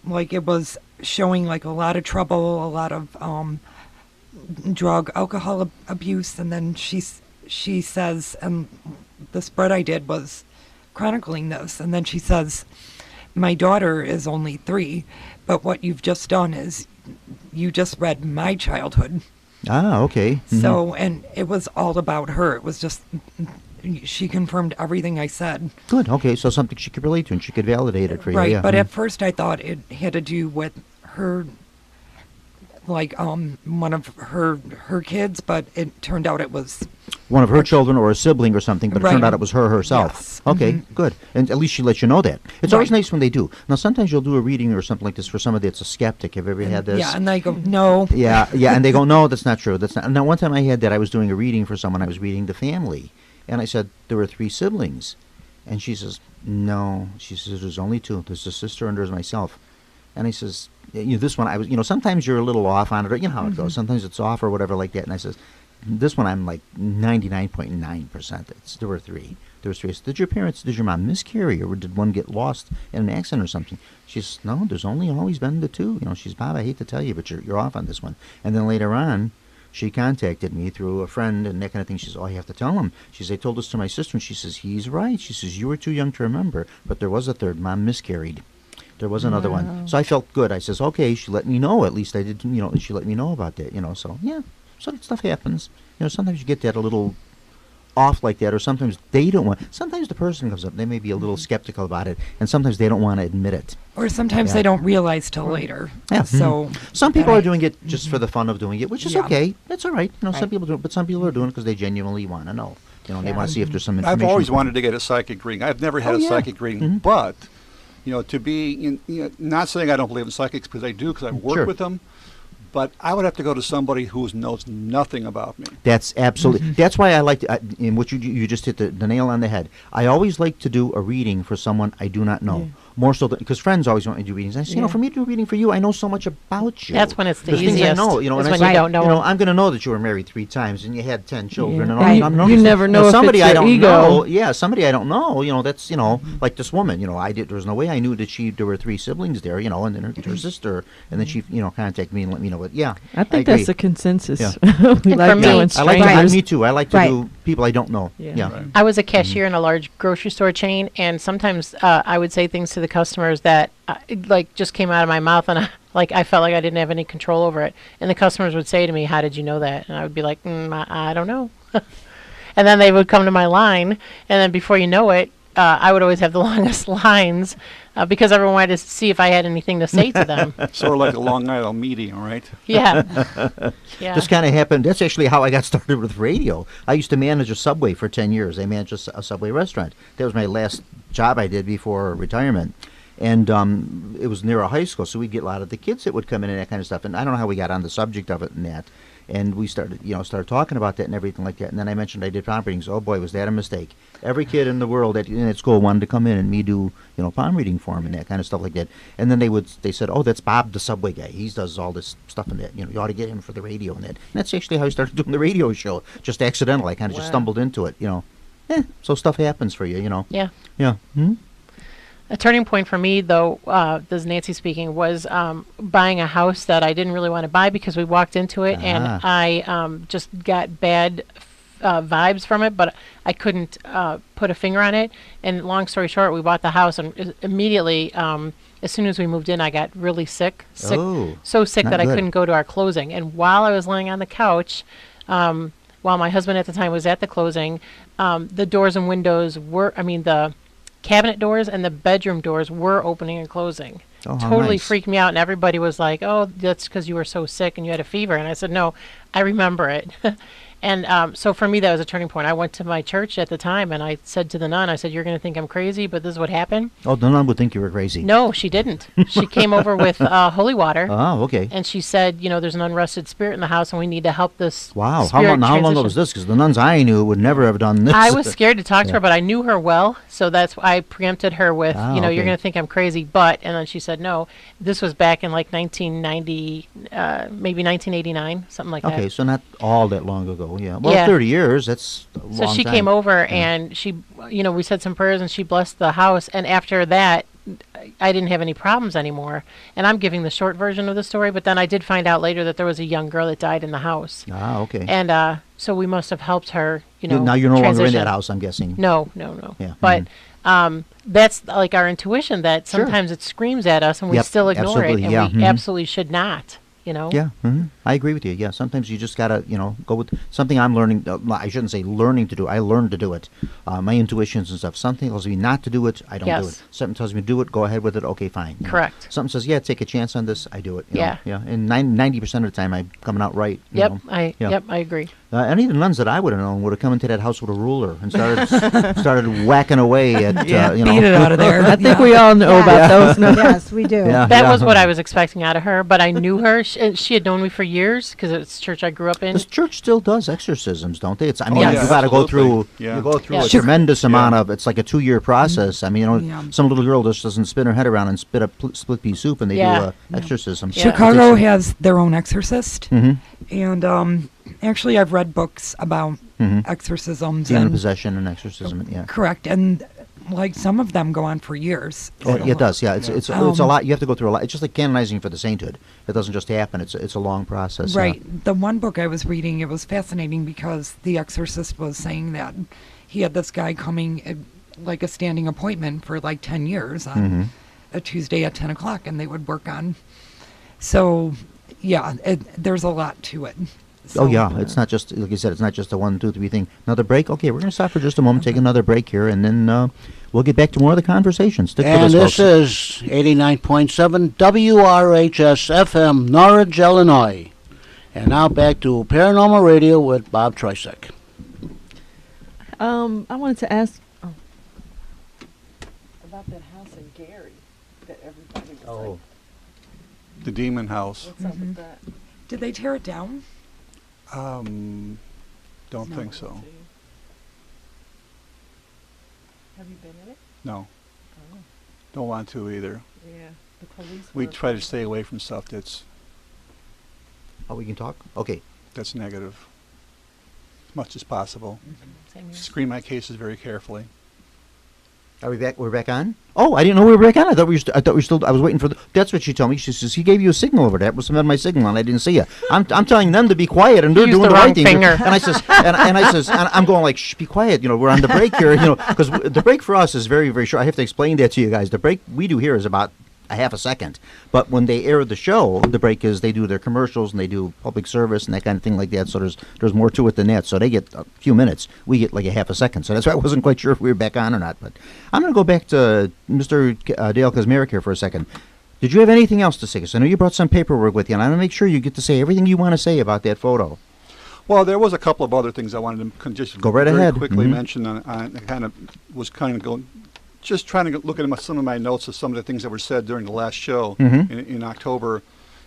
like it was showing like a lot of trouble, a lot of drug, alcohol abuse, and then she says, and the spread I did was chronicling this, and then she says, my daughter is only 3, but what you've just done is you just read my childhood. Ah, okay. Mhm. So, and it was all about her. It was just, she confirmed everything I said. Good. Okay, so something she could relate to and she could validate it for you. Right, Yeah. but Mhm. at first I thought it had to do with her, like one of her kids, but it turned out it was one of her children or a sibling or something, but it turned Right. out it was her herself. Yes. Okay, Mhm. good. And at least she lets you know that. It's always Right. nice when they do. Now, sometimes you'll do a reading or something like this for somebody that's a skeptic. Have you ever had this? Yeah, and I go, no. Yeah, and they go, no, that's not true. That's not. Now, one time I had that. I was doing a reading for someone. I was reading the family, and I said there were 3 siblings, and she says, no. She says there's only 2. There's a sister and there's myself. And he says, this one I was. Sometimes you're a little off on it. Or, you know how it goes. Sometimes it's off or whatever like that. And I says, this one I'm like 99.9%. There were 3. There was 3. I said, did your mom miscarry, or did one get lost in an accident or something? She says, no, there's only always been the 2. She's, Bob, I hate to tell you, but you're off on this one. And then later on, she contacted me through a friend and that kind of thing. She says, oh, I have to tell him. She says, I told this to my sister, and she says, he's right. She says, you were too young to remember, but there was a 3rd. Mom miscarried. There was another one. So I felt good. I says, okay, she let me know. At least I did, she let me know about that, so, yeah. So that stuff happens. Sometimes you get that a little off like that, or sometimes they don't want. Sometimes the person comes up, they may be a little skeptical about it, and sometimes they don't want to admit it. Or sometimes Yeah. they don't realize till later. Yeah. So Some people that are doing it just for the fun of doing it, which is Yeah. okay. That's all right. Some Right. people do it, but some people are doing it because they genuinely want to know. They Yeah. want to see if there's some information. I've always wanted to get a psychic reading. I've never had Oh, a yeah. psychic reading, Mhm. but to be not saying I don't believe in psychics, because I do, because I've worked Sure. with them. But I would have to go to somebody who knows nothing about me. That's absolutely. That's why I like to. In what you just hit the nail on the head. I always like to do a reading for someone I do not know. Yeah. More so because friends always want me to do readings. I say, Yeah. for me to do a reading for you, I know so much about you. That's when it's the There's things I easiest, know, is and when I you say, don't know 'em. I'm going to know that you were married 3 times and you had 10 children. Yeah. And all Right. that. I'm You never know if somebody it's I your don't ego. know. Yeah, somebody I don't know. That's like this woman. There was no way I knew that there were 3 siblings there. And then her sister, and then she contacted me and let me know. But yeah, I think agree. that's a consensus. Yeah. We And like for me- doing I like to, strangers. me too. I like to Right. do people I don't know. Yeah. Yeah. Right. I was a cashier in a large grocery store chain, and sometimes I would say things to the customers that just came out of my mouth, and I felt like I didn't have any control over it. And the customers would say to me, "How did you know that?" And I would be like, I don't know." And then they would come to my line, and then before you know it, I would always have the longest lines because everyone wanted to see if I had anything to say to them. Sort of like a Long Island meeting, right? Yeah. Yeah. This kind of happened. That's actually how I got started with radio. I used to manage a Subway for 10 years. I managed a Subway restaurant. That was my last job I did before retirement. And it was near a high school, so we'd get a lot of the kids that would come in and that kind of stuff. And I don't know how we got on the subject of it and that. And we started talking about that and everything like that. And then I mentioned I did palm readings. Oh boy, was that a mistake! Every kid in the world at school wanted to come in and me do palm reading for them and that kind of stuff like that. And then they said, oh, that's Bob the Subway guy. He does all this stuff and that. You ought to get him for the radio and that. And that's actually how I started doing the radio show. Just accidental. I kind of just stumbled into it. So stuff happens for you. Yeah. Yeah. Hmm? A turning point for me, though, this is Nancy speaking, was buying a house that I didn't really want to buy because we walked into it and I just got bad vibes from it, but I couldn't put a finger on it. And long story short, we bought the house, and immediately, as soon as we moved in, I got really sick. Oh, So sick not that I good. couldn't go to our closing. And while I was laying on the couch, while my husband at the time was at the closing, the doors and windows the cabinet doors and the bedroom doors were opening and closing. Oh, how Totally nice. freaked me out, and everybody was like, oh, that's because you were so sick and you had a fever. And I said, no, I remember it. And so for me, that was a turning point. I went to my church at the time, and I said to the nun, I said, "You're going to think I'm crazy, but this is what happened." Oh, the nun would think you were crazy. No, she didn't. She came over with holy water. Oh, okay. And she said, there's an unrested spirit in the house, and we need to help this Wow. How spirit long ago transition. was this? Because the nuns I knew would never have done this. I was scared to talk to Yeah. her, but I knew her well, so that's why I preempted her with, okay. you're going to think I'm crazy, but, and then she said, no, this was back in like 1990, maybe 1989, something like that. Okay, so not all that long ago, yeah. Well, Yeah. 30 years, that's a long So she time. came over and she, we said some prayers and she blessed the house. And after that, I didn't have any problems anymore. And I'm giving the short version of the story, but then I did find out later that there was a young girl that died in the house. Ah, okay. And so we must have helped her, Now you're no longer in transition. that house, I'm guessing. No. Yeah. But that's like our intuition that Sure. sometimes it screams at us and we Yep, still ignore it. absolutely, And yeah, we mhm. absolutely should not, Yeah, I agree with you. Yeah, sometimes you just gotta, go with something I'm learning. I shouldn't say learning to do. I learned to do it. My intuitions and stuff. Something tells me not to do it. I don't do Yes. it. Something tells me do it. Go ahead with it. Okay, fine. Correct. Something says, yeah, take a chance on this. I do it. Yeah. Yeah. And 90% of the time, I'm coming out right. you Yep, know. I Yeah. agree. Any of the nuns that I would have known would have come into that house with a ruler and started whacking away at, Beat it out of there. I think we all know about those. No. Yes, we do. Yeah. That was what I was expecting out of her, but I knew her. She had known me for years because it's the church I grew up in. This church still does exorcisms, don't they? I mean, yes. you got to go through. Yeah. You go through Yeah. a tremendous amount of. It's like a 2-year process. I mean, Yeah. some little girl just doesn't spin her head around and spit a split pea soup, and they Yeah. do a exorcism. Yeah. Chicago has their own exorcist, Mhm. and actually, I've read books about Mhm. exorcisms. Demon and possession and exorcism. Yeah. correct, and like some of them go on for years. Oh, So, it does. Yeah, it's a Um, lot. You have to go through a lot. It's just like canonizing for the sainthood. It doesn't just happen. It's a long process. Right. The one book I was reading, it was fascinating because the exorcist was saying that he had this guy coming like a standing appointment for like 10 years on Mhm. a Tuesday at 10 o'clock, and they would work on. So, yeah, there's a lot to it. Oh So, yeah, it's not just like you said. It's not just a 1, 2, 3 thing. Another break. Okay, we're gonna stop for just a moment, take another break here, and then we'll get back to more of the conversation. Stick with And us, this folks. is 89.7 WRHS FM, Norwich, Illinois. And now back to Paranormal Radio with Bob Trecziak. I wanted to ask about that house in Gary that everybody was The Demon House. what's up with that? did they tear it down? Don't think so. Have you been in it? No. Oh, Don't want to either. yeah. The police. We were- try to stay away from stuff that's Oh, we can talk. Okay. negative as much as possible. Same here. Screen my cases very carefully. Are we back? We're back on. Oh, I didn't know we were back on. I thought we were still. I was waiting for. That's what she told me. She says he gave you a signal over there. That was some of my signal, and I didn't see you. I'm telling them to be quiet, and they're Used doing the the wrong right thing. finger. And I says, and I says, and I'm going like, shh, be quiet. We're on the break here. Because the break for us is very, very short. I have to explain that to you guys. The break we do here is about a half a second. But when they air the show, the break is they do their commercials and they do public service and that kind of thing like that. So there's more to it than that. So they get a few minutes. We get like a half a second. So that's why I wasn't quite sure if we were back on or not. But I'm going to go back to Mr. Dale Kazmarek here for a second. Did you have anything else to say? 'Cause I know you brought some paperwork with you, and I want to make sure you get to say everything you want to say about that photo. Well, there was a couple of other things I wanted to just Go right very ahead. quickly Mhm. mention. I kind of going, just trying to look at some of my notes of some of the things that were said during the last show Mhm. in October,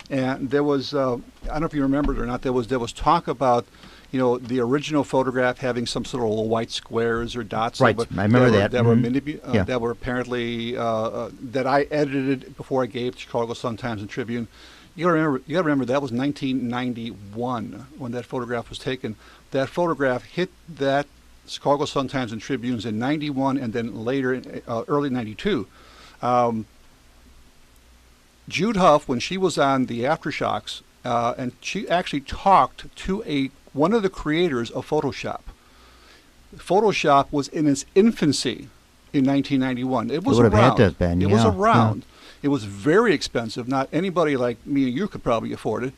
and there was I don't know if you remember it or not. There was talk about the original photograph having some sort of little white squares or dots. Right, I remember that. That were Mhm. Yeah. that were apparently that I edited before I gave to Chicago Sun-Times and Tribune. You got to remember that was 1991 when that photograph was taken. That photograph hit that Chicago Sun-Times and Tribunes in 91 and then later in early 92. Jude Huff, when she was on the Aftershocks, and she actually talked to one of the creators of Photoshop. Photoshop was in its infancy in 1991. It was would have had around. to have been, It was yeah, around. It was very expensive. Not anybody like me and you could probably afford it.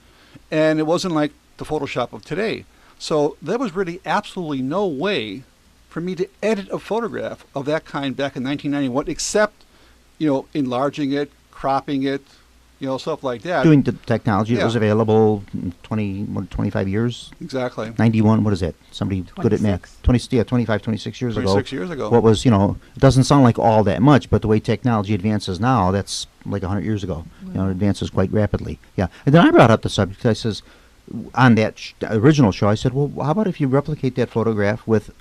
And it wasn't like the Photoshop of today. So there was really absolutely no way for me to edit a photograph of that kind back in 1991, except, enlarging it, cropping it, stuff like that. Doing the technology that Yeah. was available 25 years? Exactly. 91, what is that? Somebody good at math. 25, 26 years ago. 26 years ago. What was, it doesn't sound like all that much, but the way technology advances now, that's like 100 years ago. It advances quite rapidly. Yeah. And then I brought up the subject. I says, on that original show, I said, well, how about if you replicate that photograph with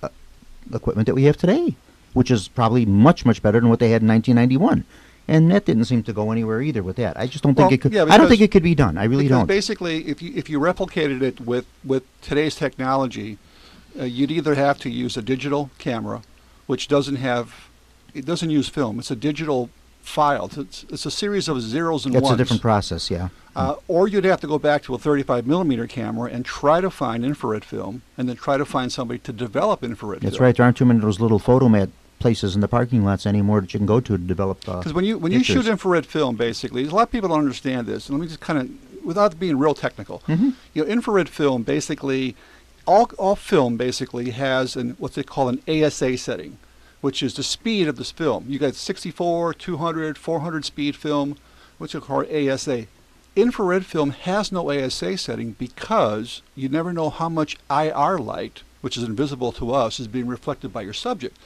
equipment that we have today, which is probably much, much better than what they had in 1991. And that didn't seem to go anywhere either with that. I just don't think it could. I don't think it could be done. I really don't. Basically, if you replicated it with today's technology, you'd either have to use a digital camera, which doesn't use film. It's a digital file. It's a series of zeros and ones. That's a different process, yeah. Or you'd have to go back to a 35 millimeter camera and try to find infrared film, and then try to find somebody to develop infrared film. That's right. There aren't too many of those little photomat places in the parking lots anymore that you can go to develop. Because when you shoot infrared film, basically, a lot of people don't understand this. And let me just kind of, without being real technical, infrared film basically, all film basically has what they call an ASA setting, which is the speed of this film. You got 64, 200, 400 speed film, which are called ASA. Infrared film has no ASA setting because you never know how much IR light, which is invisible to us, is being reflected by your subject.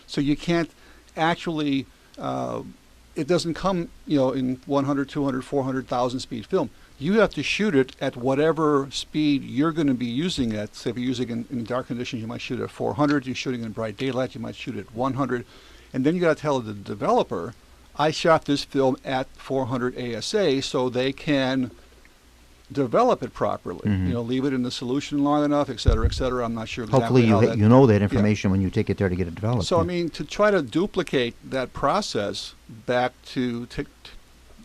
So you can't actually, it doesn't come, in 100, 200, 400,000 speed film. You have to shoot it at whatever speed you're going to be using it. Say if you're using it in dark conditions, you might shoot it at 400. You're shooting in bright daylight, you might shoot it at 100. And then you got to tell the developer, I shot this film at 400 ASA so they can develop it properly. Leave it in the solution long enough, et cetera, et cetera. I'm not sure exactly Hopefully you know that information when you take it there to get it developed. So, to try to duplicate that process back to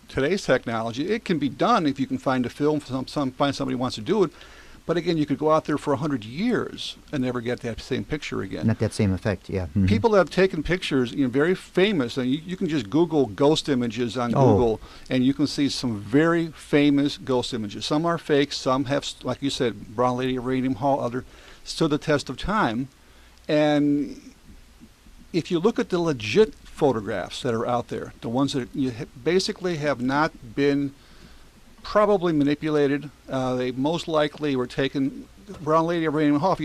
today's technology, it can be done if you can find a film, find somebody who wants to do it. But again, you could go out there for 100 years and never get that same picture again. Not that same effect, yeah. People that have taken pictures, very famous, and you can just Google ghost images on Google, and you can see some very famous ghost images. Some are fake, some have, like you said, Brown Lady of Radium Hall, other stood the test of time. And if you look at the legit photographs that are out there, the ones that basically have not been probably manipulated. They most likely were taken. Brown Lady of Radium Hall.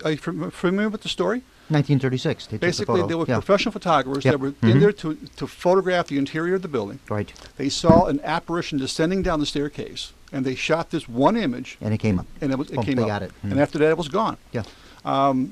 Are you familiar with the story? 1936. Basically, they were professional photographers that were in there to photograph the interior of the building. Right. They saw an apparition descending down the staircase, and they shot this one image. And it came up. And it came they up. got it. And after that, it was gone. Yeah.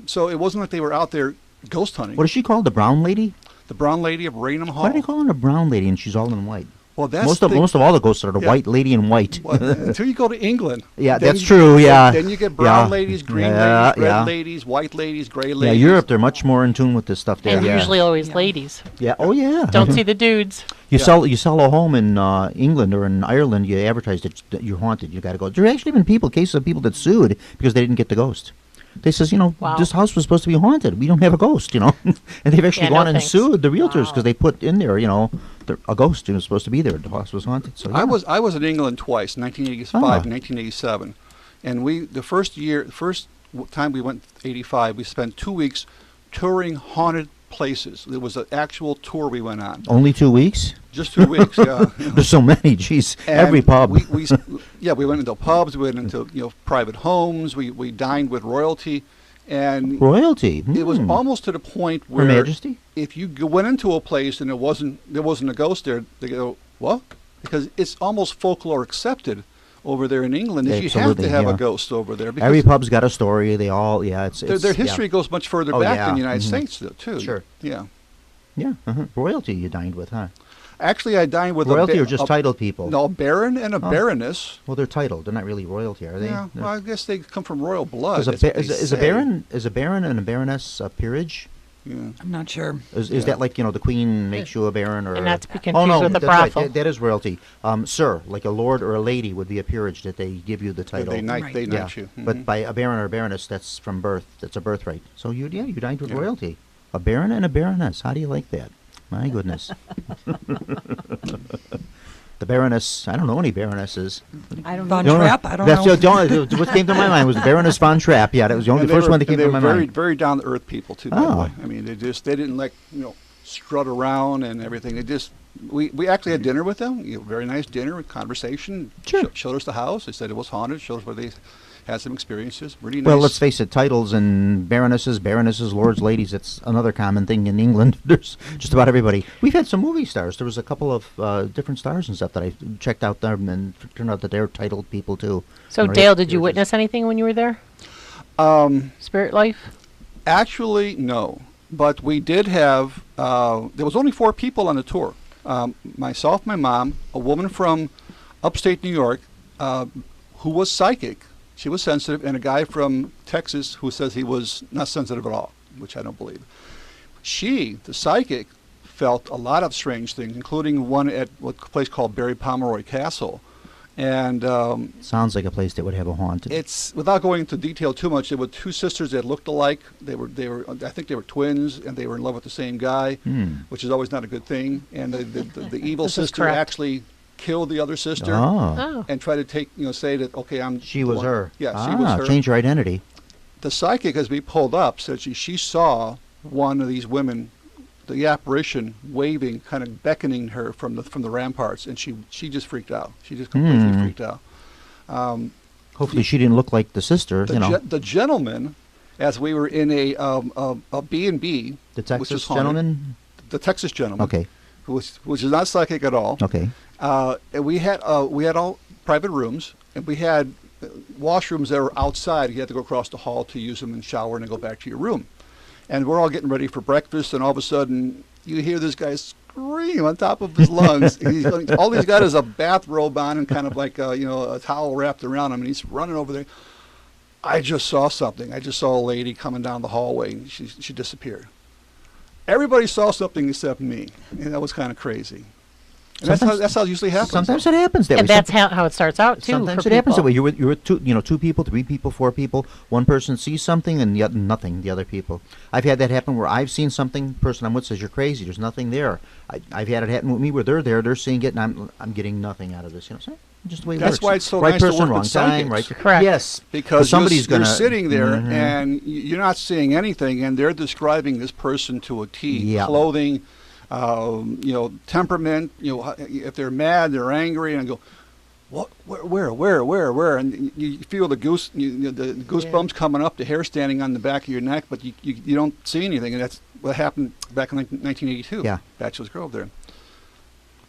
So it wasn't like they were out there ghost hunting. What is she called? The Brown Lady? The Brown Lady of Radium Hall. Why do they call her a Brown Lady and she's all in white? Well, that's most of all the ghosts are the white lady in white. Well, until you go to England. Yeah, that's true. Yeah. Then you get brown ladies, green ladies, red ladies, white ladies, gray ladies. Yeah, Europe, they're much more in tune with this stuff there. And usually always ladies. Yeah. Oh yeah. Don't see the dudes. You sell a home in England or in Ireland. You advertise that you're haunted. You got to go. There have actually been cases of people that sued because they didn't get the ghost. They says, this house was supposed to be haunted. We don't have a ghost, and they've actually gone and sued the realtors because they put in there, a ghost was supposed to be there. The house was haunted. So I was in England twice, 1985 and 1987, and the first time we went, 85, we spent 2 weeks touring haunted places. There was an actual tour we went on. Only 2 weeks? Just 2 weeks, yeah. There's so many, jeez. And every pub. We went into pubs, we went into private homes, we dined with royalty, and royalty. It was almost to the point where Her Majesty? If you went into a place and there wasn't a ghost there, they go, what? Because it's almost folklore accepted over there in England. You have to have a ghost over there. Every pub's got a story. They all, their history goes much further back than the United States, too. Sure. Yeah. Yeah. Royalty you dined with, huh? Actually, I dined with royalty or just titled people? No, a baron and a baroness. Well, they're titled. They're not really royalty, are they? Yeah. Well, I guess they come from royal blood. Is a baron and a baroness a peerage? Yeah. I'm not sure. Is that like the queen makes you a baron, or? And not to be confused with the brothel. Right. That is royalty. Sir, like a lord or a lady would be a peerage that they give you the title. They knight you. Mm-hmm. But by a baron or a baroness, that's from birth. That's a birthright. So you dined with royalty. A baron and a baroness. How do you like that? My goodness. The Baroness, I don't know any Baronesses. I don't know. Von Von Trapp, I don't know. What came to my mind was the Baroness Von Trapp. Yeah, that was the only first one that came to my mind. They were very down to earth people too. By the way. I mean, they didn't strut around and everything. They just we actually had dinner with them. Very nice dinner, conversation. Sure. Showed us the house. They said it was haunted. Showed us where they had some experiences. Really nice. Well, let's face it, titles and baronesses, lords, ladies, it's another common thing in England. There's just about everybody. We've had some movie stars. There was a couple of different stars and stuff that I checked out there, and it turned out that they're titled people, too. So, Dale, did you witness anything when you were there? Spirit life? Actually, no. But we did have, there was only 4 people on the tour. Myself, my mom, a woman from upstate New York who was psychic. She was sensitive, and a guy from Texas who says he was not sensitive at all, which I don't believe. She, the psychic, felt a lot of strange things, including one at a place called Barry Pomeroy Castle. And sounds like a place that would have a haunt. It's, without going into detail too much, there were 2 sisters that looked alike. They were I think they were twins, and they were in love with the same guy, which is always not a good thing. And the evil sister actually killed the other sister and tried to take, say that, okay, she was her. Yeah, she was her. Change her identity. The psychic, as we pulled up, said she saw one of these women, the apparition, waving, kind of beckoning her from the ramparts, and she just freaked out. She just completely freaked out. Hopefully she didn't look like the sister, The gentleman, as we were in a B&B, the Texas gentleman? The Texas gentleman. Okay. Which is not psychic at all. Okay. And we had all private rooms, and we had washrooms that were outside. You had to go across the hall to use them and shower and then go back to your room. And we're all getting ready for breakfast, and all of a sudden you hear this guy scream on top of his lungs. All he's got is a bathrobe on and kind of like a towel wrapped around him, and he's running over there. I just saw something. I just saw a lady coming down the hallway, and she disappeared. Everybody saw something except me, and that was kind of crazy. And that's how it usually happens. Sometimes it happens that way. And that's how it starts out too. Sometimes it happens that way. You're with 2 people, 3 people, 4 people. One person sees something and nothing. The other people. I've had that happen where I've seen something. Person I'm with says you're crazy. There's nothing there. I've had it happen with me where they're there, they're seeing it, and I'm getting nothing out of this. Just the way it works. That's why it's so right nice to person, work wring with time, psychics. right? Correct. Yes, because somebody's you're gonna sitting there and you're not seeing anything, and they're describing this person to a T. Yeah. Clothing, temperament. If they're mad, they're angry, and I go, what? Where? And you feel the goosebumps coming up, the hair standing on the back of your neck, but you don't see anything, and that's what happened back in 1982. Yeah, Bachelor's Grove there.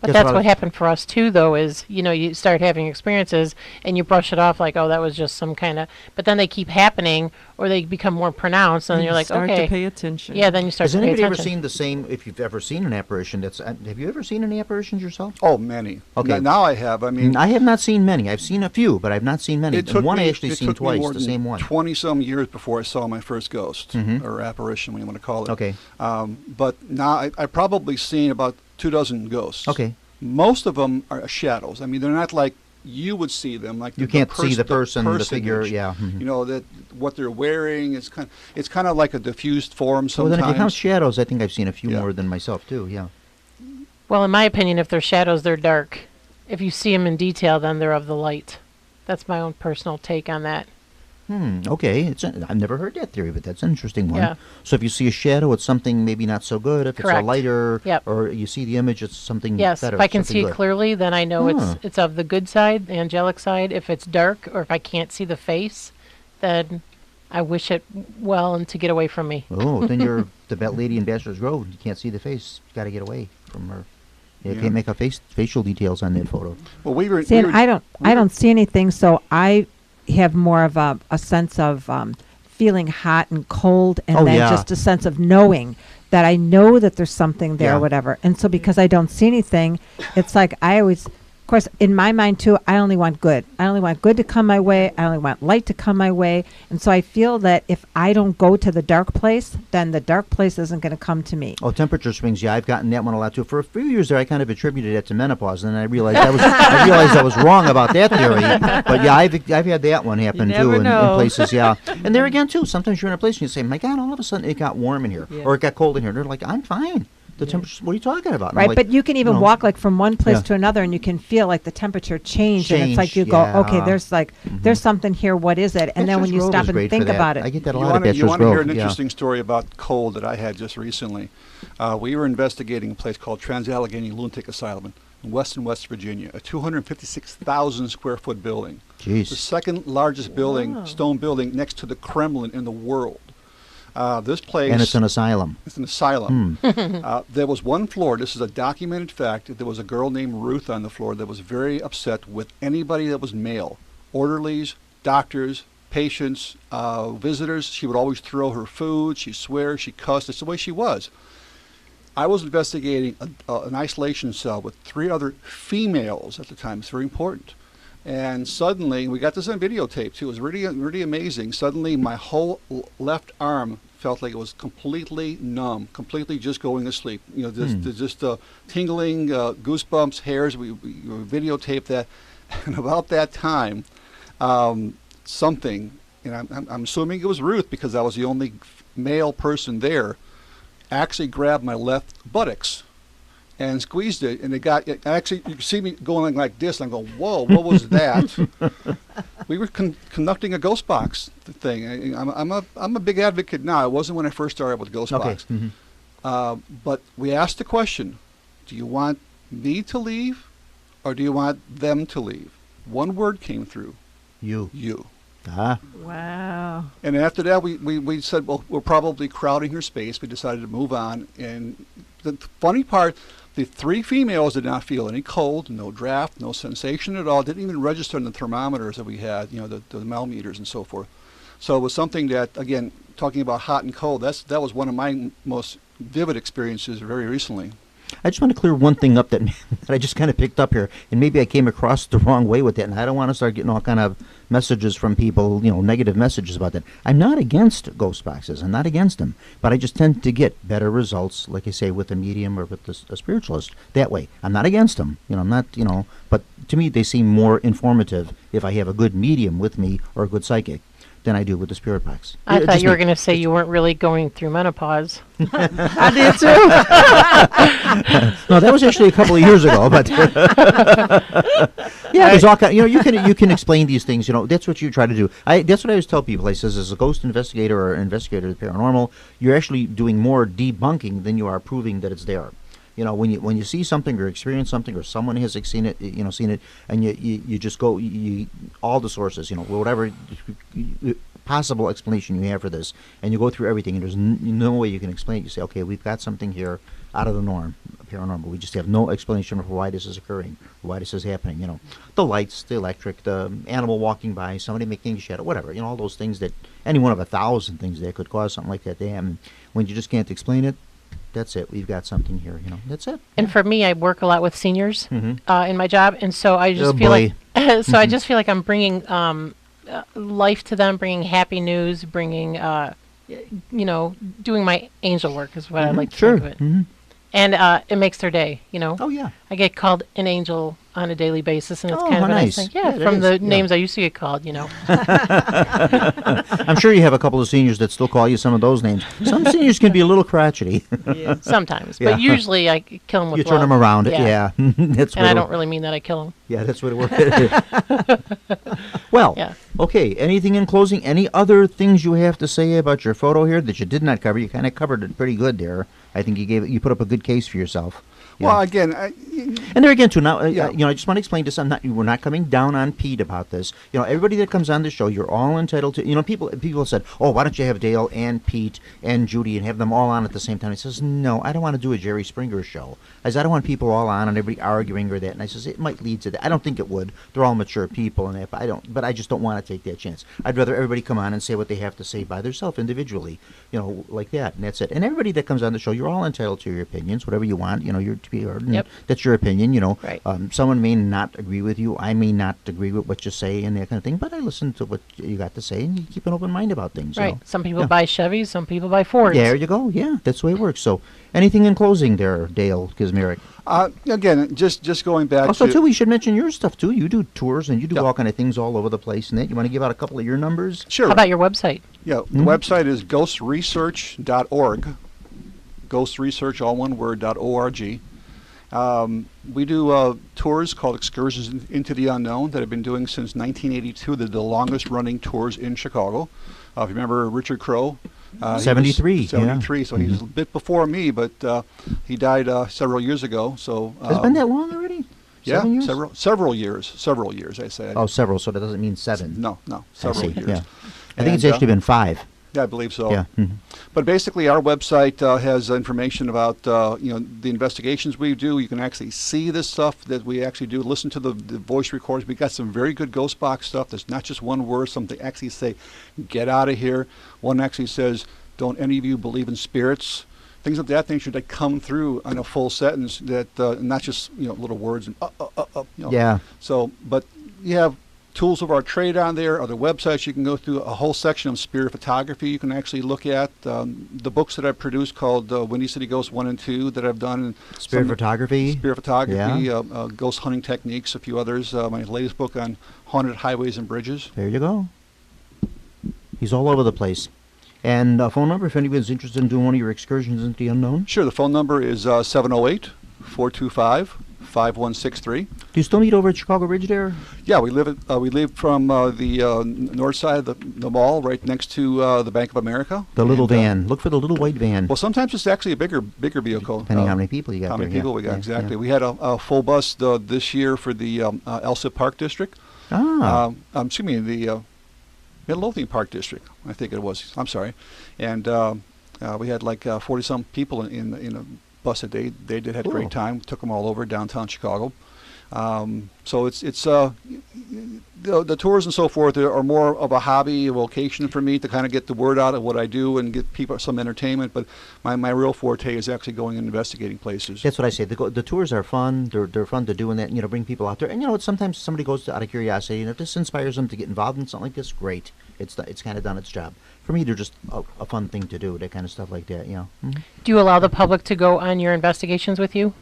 But that's what happened for us too, though, is, you start having experiences and you brush it off like, oh, that was just some kind of, but then they keep happening or they become more pronounced, and you're like, start okay. to pay attention. Yeah, then you start to pay attention. Has anybody ever seen the same, if you've ever seen an apparition, have you ever seen any apparitions yourself? Oh, many. Okay. Now I have. I mean, I have not seen many. I've seen a few, but I've not seen many. It took one me, I actually seen twice, the same one. 20-some years before I saw my first ghost, or apparition, what you want to call it. Okay. But now I've probably seen about 24 ghosts. Okay. Most of them are shadows. I mean, they're not like you would see them. Like you can't see the person, the figure. Yeah. That what they're wearing. It's kind of like a diffused form sometimes. Well, then if you count shadows, I think I've seen a few more than myself too. Yeah. Well, in my opinion, if they're shadows, they're dark. If you see them in detail, then they're of the light. That's my own personal take on that. Okay. I've never heard that theory, but that's an interesting one. Yeah. So if you see a shadow, it's something maybe not so good. If Correct. it's a lighter, Yep. or you see the image, it's something Yes, better. if I can see good. it clearly, then I know it's of the good side, the angelic side. If it's dark, or if I can't see the face, then I wish it well and to get away from me. Oh, then you're the lady in Bachelor's Grove. You can't see the face. You got to get away from her. You can't make out facial details on that photo. Well, we were. I don't see anything, so I have more of a sense of feeling hot and cold, and then just a sense of knowing that I know that there's something there or whatever. And so because I don't see anything, it's like I always, of course, in my mind too, I only want good. I only want good to come my way. I only want light to come my way. And so I feel that if I don't go to the dark place, then the dark place isn't going to come to me. Oh, temperature swings. Yeah, I've gotten that one a lot too. For a few years there, I kind of attributed it to menopause, and then I realized I was wrong about that theory. But yeah, I've had that one happen too in places. Yeah, and there again too. Sometimes you're in a place and you say, "My God, all of a sudden it got warm in here, or it got cold in here." And they're like, "I'm fine." The temperature. What are you talking about? And I'm Right, like, but you can even know, walk like from one place Yeah. to another, and you can feel like the temperature change, and it's like you Change, go, yeah. okay, there's something here. What is it? And then when Bachelor's you Grove stop is and great for think that. about I it, get that a You lot at want to Bachelor's hear Grove. an yeah. interesting story about cold that I had just recently? We were investigating a place called Trans-Allegheny Lunatic Asylum in West Virginia, a 256,000 square foot building. Jeez. The second largest building, stone building, next to the Kremlin in the world. This place... And it's an asylum. It's an asylum. There was one floor, this is a documented fact, there was a girl named Ruth on the floor that was very upset with anybody that was male. Orderlies, doctors, patients, visitors. She would always throw her food, she'd swear, she cussed. It's the way she was. I was investigating an isolation cell with 3 other females at the time. It's very important. And suddenly, we got this on videotape too. It was really, really amazing. Suddenly, my whole left arm felt like it was completely numb, completely just going to sleep. You know, just tingling, goosebumps, hairs. We videotaped that. And about that time, something, and I'm assuming it was Ruth because I was the only male person there, actually grabbed my left buttocks and squeezed it, and actually, you can see me going like this, and I'm going, whoa, what was that? We were conducting a ghost box thing. I'm a big advocate now. I wasn't when I first started with ghost box. But we asked the question, do you want me to leave, or do you want them to leave? One word came through. You. Ah. wow. And after that, we said, well, we're probably crowding her space. We decided to move on. And the funny part, the 3 females did not feel any cold, no draft, no sensation at all. Didn't even register on the thermometers that we had, you know, the millimeters and so forth. So it was something that, again, talking about hot and cold, that was one of my most vivid experiences very recently. I just want to clear one thing up that I just kind of picked up here, and maybe I came across the wrong way with it, and I don't want to start getting all kind of messages from people, you know, negative messages about that. I'm not against ghost boxes. I'm not against them, but I just tend to get better results, like I say, with a medium or with a spiritualist that way. I'm not against them, you know. I'm not, you know, but to me they seem more informative if I have a good medium with me or a good psychic than I do with the spirit box. I thought you were going to say you weren't really going through menopause. I did too. No, that was actually a couple of years ago, but yeah, there's all kind. You know, you can explain these things. You know, that's what you try to do. That's what I always tell people. I says, as a ghost investigator or investigator of the paranormal, you're actually doing more debunking than you are proving that it's there. You know, when you see something or experience something or someone has seen it, and you just go all the sources, you know, whatever possible explanation you have for this, and you go through everything, and there's no way you can explain it. You say, okay, we've got something here out of the norm, paranormal. We just have no explanation for why this is occurring, why this is happening. You know, the lights, the electric, the animal walking by, somebody making a shadow, whatever. You know, all those things that any one of 1,000 things that could cause something like that to happen. When you just can't explain it, that's it. We've got something here. You know, that's it. And for me, I work a lot with seniors in my job, and so I just feel boy. like I just feel like I'm bringing life to them, bringing happy news, bringing doing my angel work is what I like to think of it. And it makes their day. You know. Oh yeah. I get called an angel on a daily basis, and it's Oh, kind of a nice nice. thing. Yeah, Yeah, from it the is. Yeah. names I used to get called. You know. I'm sure you have a couple of seniors that still call you some of those names. Some seniors can be a little crotchety. Sometimes, Yeah. but usually I kill them with You turn love. them around. Yeah. That's And what I it- don't really mean that I kill them. Yeah, that's what it was. Well, Yeah. okay. Anything in closing? Any other things you have to say about your photo here that you did not cover? You kind of covered it pretty good there. I think you put up a good case for yourself. Yeah. Well, again, And there again, too. Now, Yeah. I just want to explain this. We're not coming down on Pete about this. You know, everybody that comes on the show, you're all entitled to. You know, people said, "Oh, why don't you have Dale and Pete and Judy and have them all on at the same time?" He says, "No, I don't want to do a Jerry Springer show. I don't want people all on and everybody arguing or that." And I says, "It might lead to that. I don't think it would. They're all mature people and that. But I just don't want to take that chance. I'd rather everybody come on and say what they have to say by themselves individually. You know, like that, and that's it. And everybody that comes on the show, you're all entitled to your opinions, whatever you want. You know, you're to be heard. And Yep. That's your opinion. You know, Right. Someone may not agree with you. I may not agree with what you say and that kind of thing. But I listen to what you got to say, and you keep an open mind about things. Right. You know? Some people Yeah. buy Chevys, some people buy Fords. There you go. Yeah, that's the way it works. So, anything in closing there, Dale Kizmarek? again, just going back Also, to too, we should mention your stuff too. You do tours and you do Yeah. all kind of things all over the place. And that you want to give out a couple of your numbers? sure. How about your website? Yeah, the website is ghostresearch.org. Ghost Research, all one word, .org. We do tours called Excursions into the Unknown that I've been doing since 1982. They're the longest running tours in Chicago. If you remember Richard Crow. 73. 73, so he's a bit before me, but he died several years ago. So Has it been that long already? Yeah, 7 years? several years, I said. Oh, several, so that doesn't mean 7. No, several years. Yeah. I think it's actually been 5. Yeah, I believe so. Yeah. But basically, our website has information about the investigations we do. You can actually see this stuff that we actually do. Listen to the voice recordings. We got some very good ghost box stuff. That's not just one word. Something actually say, "Get out of here." One actually says, "Don't any of you believe in spirits?" Things of that nature that come through in a full sentence. That not just little words and Yeah. So, but you have tools of our trade on there, other websites you can go through, a whole section of spirit photography you can actually look at. The books that I've produced called Windy City Ghosts 1 and 2 that I've done. Spirit photography. Ghost hunting techniques, a few others. My latest book on haunted highways and bridges. There you go. He's all over the place. And a phone number if anybody's interested in doing one of your excursions into the unknown? Sure, the phone number is 708-425-5163. Do you still meet over at Chicago Ridge there? Yeah, we live from the north side of the mall, right next to the Bank of America. The little van. Look for the little white van. Well, sometimes it's actually a bigger vehicle. Depending on how many people you got How there. many people we got, Yeah, exactly. yeah. We had a full bus this year for the Elsa Park District. Excuse me, the Midlothian Park District, I think it was. I'm sorry. And we had like 40-some people in a bus a day. They did have a great time. Took them all over downtown Chicago. So it's the tours and so forth are more of a hobby, a vocation for me to kind of get the word out of what I do and get people some entertainment. But my real forte is actually going and investigating places. That's what I say. The tours are fun. They're fun to do, and that bring people out there. And sometimes somebody goes out of curiosity, and if this inspires them to get involved in something like this, great. It's kind of done its job. For me, they're just a fun thing to do. That kind of stuff like that. Mm-hmm. Do you allow the public to go on your investigations with you?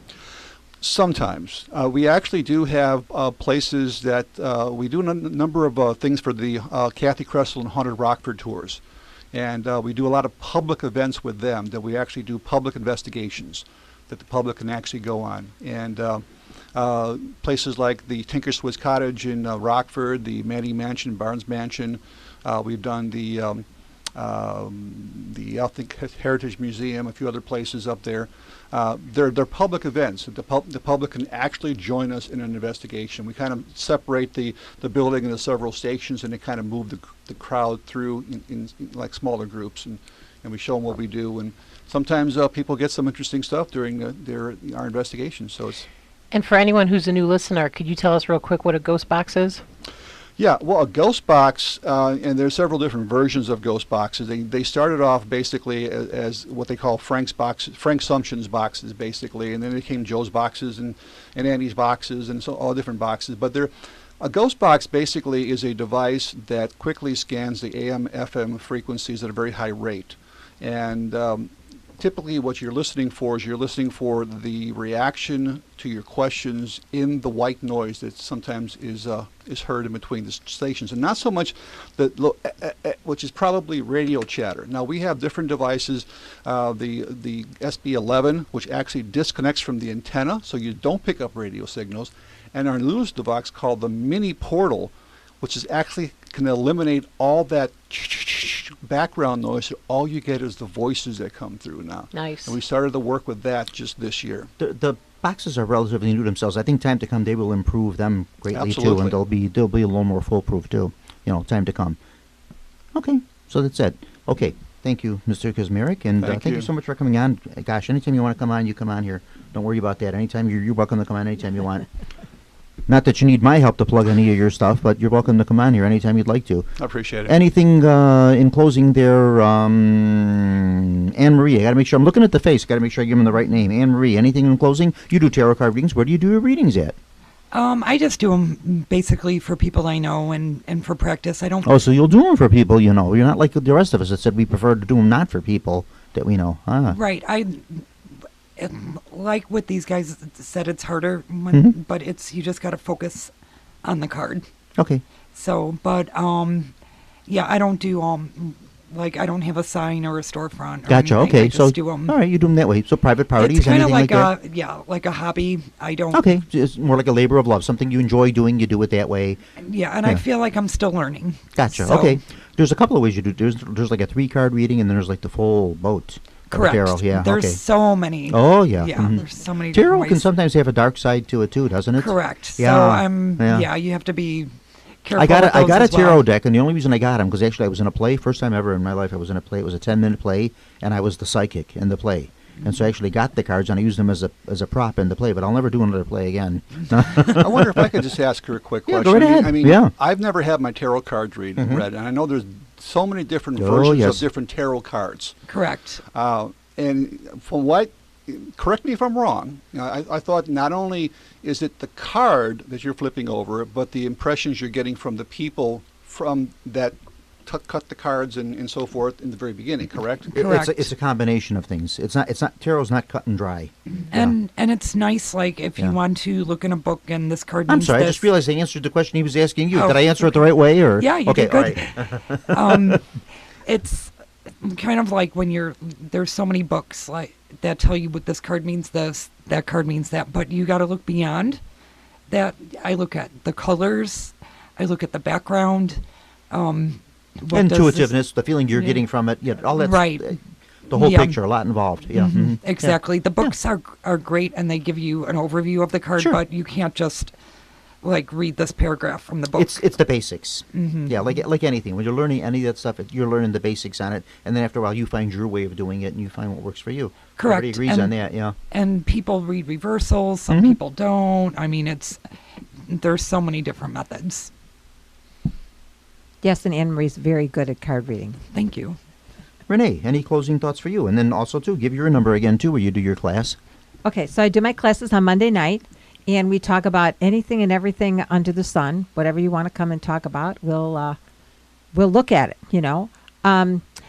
Sometimes. We actually do have places that we do a number of things for the Kathy Kressel and Haunted Rockford tours. And we do a lot of public events with them that we actually do public investigations that the public can actually go on. And places like the Tinker Swiss Cottage in Rockford, the Manning Mansion, Barnes Mansion. We've done the Elthink Heritage Museum, a few other places up there. They're public events. The public can actually join us in an investigation. We kind of separate the building into several stations, and they kind of move the crowd through in like smaller groups, and we show them what we do. And sometimes people get some interesting stuff during our investigations. So it's. And for anyone who's a new listener, could you tell us real quick what a ghost box is? Yeah, well, a ghost box, and there's several different versions of ghost boxes. They started off basically as what they call Frank Sumption's boxes, basically, and then they became Joe's boxes and Andy's boxes, and so all different boxes. But a ghost box basically is a device that quickly scans the AM/FM frequencies at a very high rate, and typically what you're listening for is the reaction to your questions in the white noise that sometimes is heard in between the stations, and not so much which is probably radio chatter. Now we have different devices, the SB11, which actually disconnects from the antenna so you don't pick up radio signals, and our newest device called the Mini Portal, which is actually can eliminate all that background noise. So all you get is the voices that come through now. Nice. And we started to work with that just this year. The boxes are relatively new themselves. I think time to come they will improve them greatly Absolutely. too, and they'll be a little more foolproof too. Time to come. Okay, so that's it. Okay, thank you, Mr. Kazmarek, and thank you so much for coming on. Gosh, anytime you want to come on, you come on here. Don't worry about that. Anytime you're welcome to come on anytime you want. Not that you need my help to plug any of your stuff, but you're welcome to come on here anytime you'd like to. I appreciate it. Anything in closing there, Anne-Marie? I got to make sure. I'm looking at the face. Got to make sure I give him the right name. Anne-Marie, anything in closing? You do tarot card readings. Where do you do your readings at? I just do them basically for people I know and for practice. I don't. Oh, so you'll do them for people you know. You're not like the rest of us that said we prefer to do them not for people that we know. Right. Like what these guys said, it's harder, but you just got to focus on the card. Okay. So, but yeah, I don't do Like, I don't have a sign or a storefront. Or Gotcha. anything. Okay. I just So, do 'em. all right, you do them that way. So private parties, It's kind of anything like that? like a hobby. I don't. Okay, it's more like a labor of love. Something you enjoy doing, you do it that way. Yeah, and I feel like I'm still learning. Gotcha. So- Okay. There's a couple of ways you do. There's like a 3-card reading, and then there's like the full boat. of Correct. tarot. Yeah. There's okay. so many. Oh yeah. Yeah. Mhm. There's so many. Tarot different can ways. sometimes have a dark side to it too, doesn't it? Correct. Yeah. So I'm. yeah. Yeah. You have to be careful. I got with I those got a as well. tarot deck, and the only reason I got them because actually I was in a play, first time ever in my life I was in a play. It was a 10-minute play, and I was the psychic in the play. And so I actually got the cards, and I used them as a prop in the play. But I'll never do another play again. I wonder if I could just ask her a quick Yeah, question. go right ahead. I mean, Yeah. I've never had my tarot cards read, and I know there's so many different Oh, versions yes. of different tarot cards. Correct. And from what, correct me if I'm wrong, I thought not only is it the card that you're flipping over, but the impressions you're getting from the people from that cut the cards and so forth in the very beginning, correct? Correct. It's a combination of things. It's not tarot's not cut and dry. And it's nice, like if Yeah. you want to look in a book and this card I'm means sorry, I this. just realized I answered the question he was asking you. Oh, Did I answer it the right way, or Yeah, you okay, did good. all right. It's kind of like when there's so many books like that tell you what this card means this, that card means that, but you got to look beyond that. I look at the colors, I look at the background, what does this- Intuitiveness, the feeling you're Yeah. getting from it, yeah, all that. Right. The whole Yeah. picture, a lot involved. Yeah. mhm. Exactly. The books are great and they give you an overview of the card, Sure. but you can't just like read this paragraph from the book. It's the basics. Yeah, like anything. When you're learning any of that stuff, you're learning the basics on it, and then after a while, you find your way of doing it, and you find what works for you. Correct. Everybody agrees And- on that. Yeah. And people read reversals, some people don't. I mean, there's so many different methods. Yes, and Anne Marie's very good at card reading. Thank you. Renee, any closing thoughts for you? And then also too, give your number again too, where you do your class. Okay, so I do my classes on Monday night, and we talk about anything and everything under the sun. Whatever you want to come and talk about, we'll look at it. You know.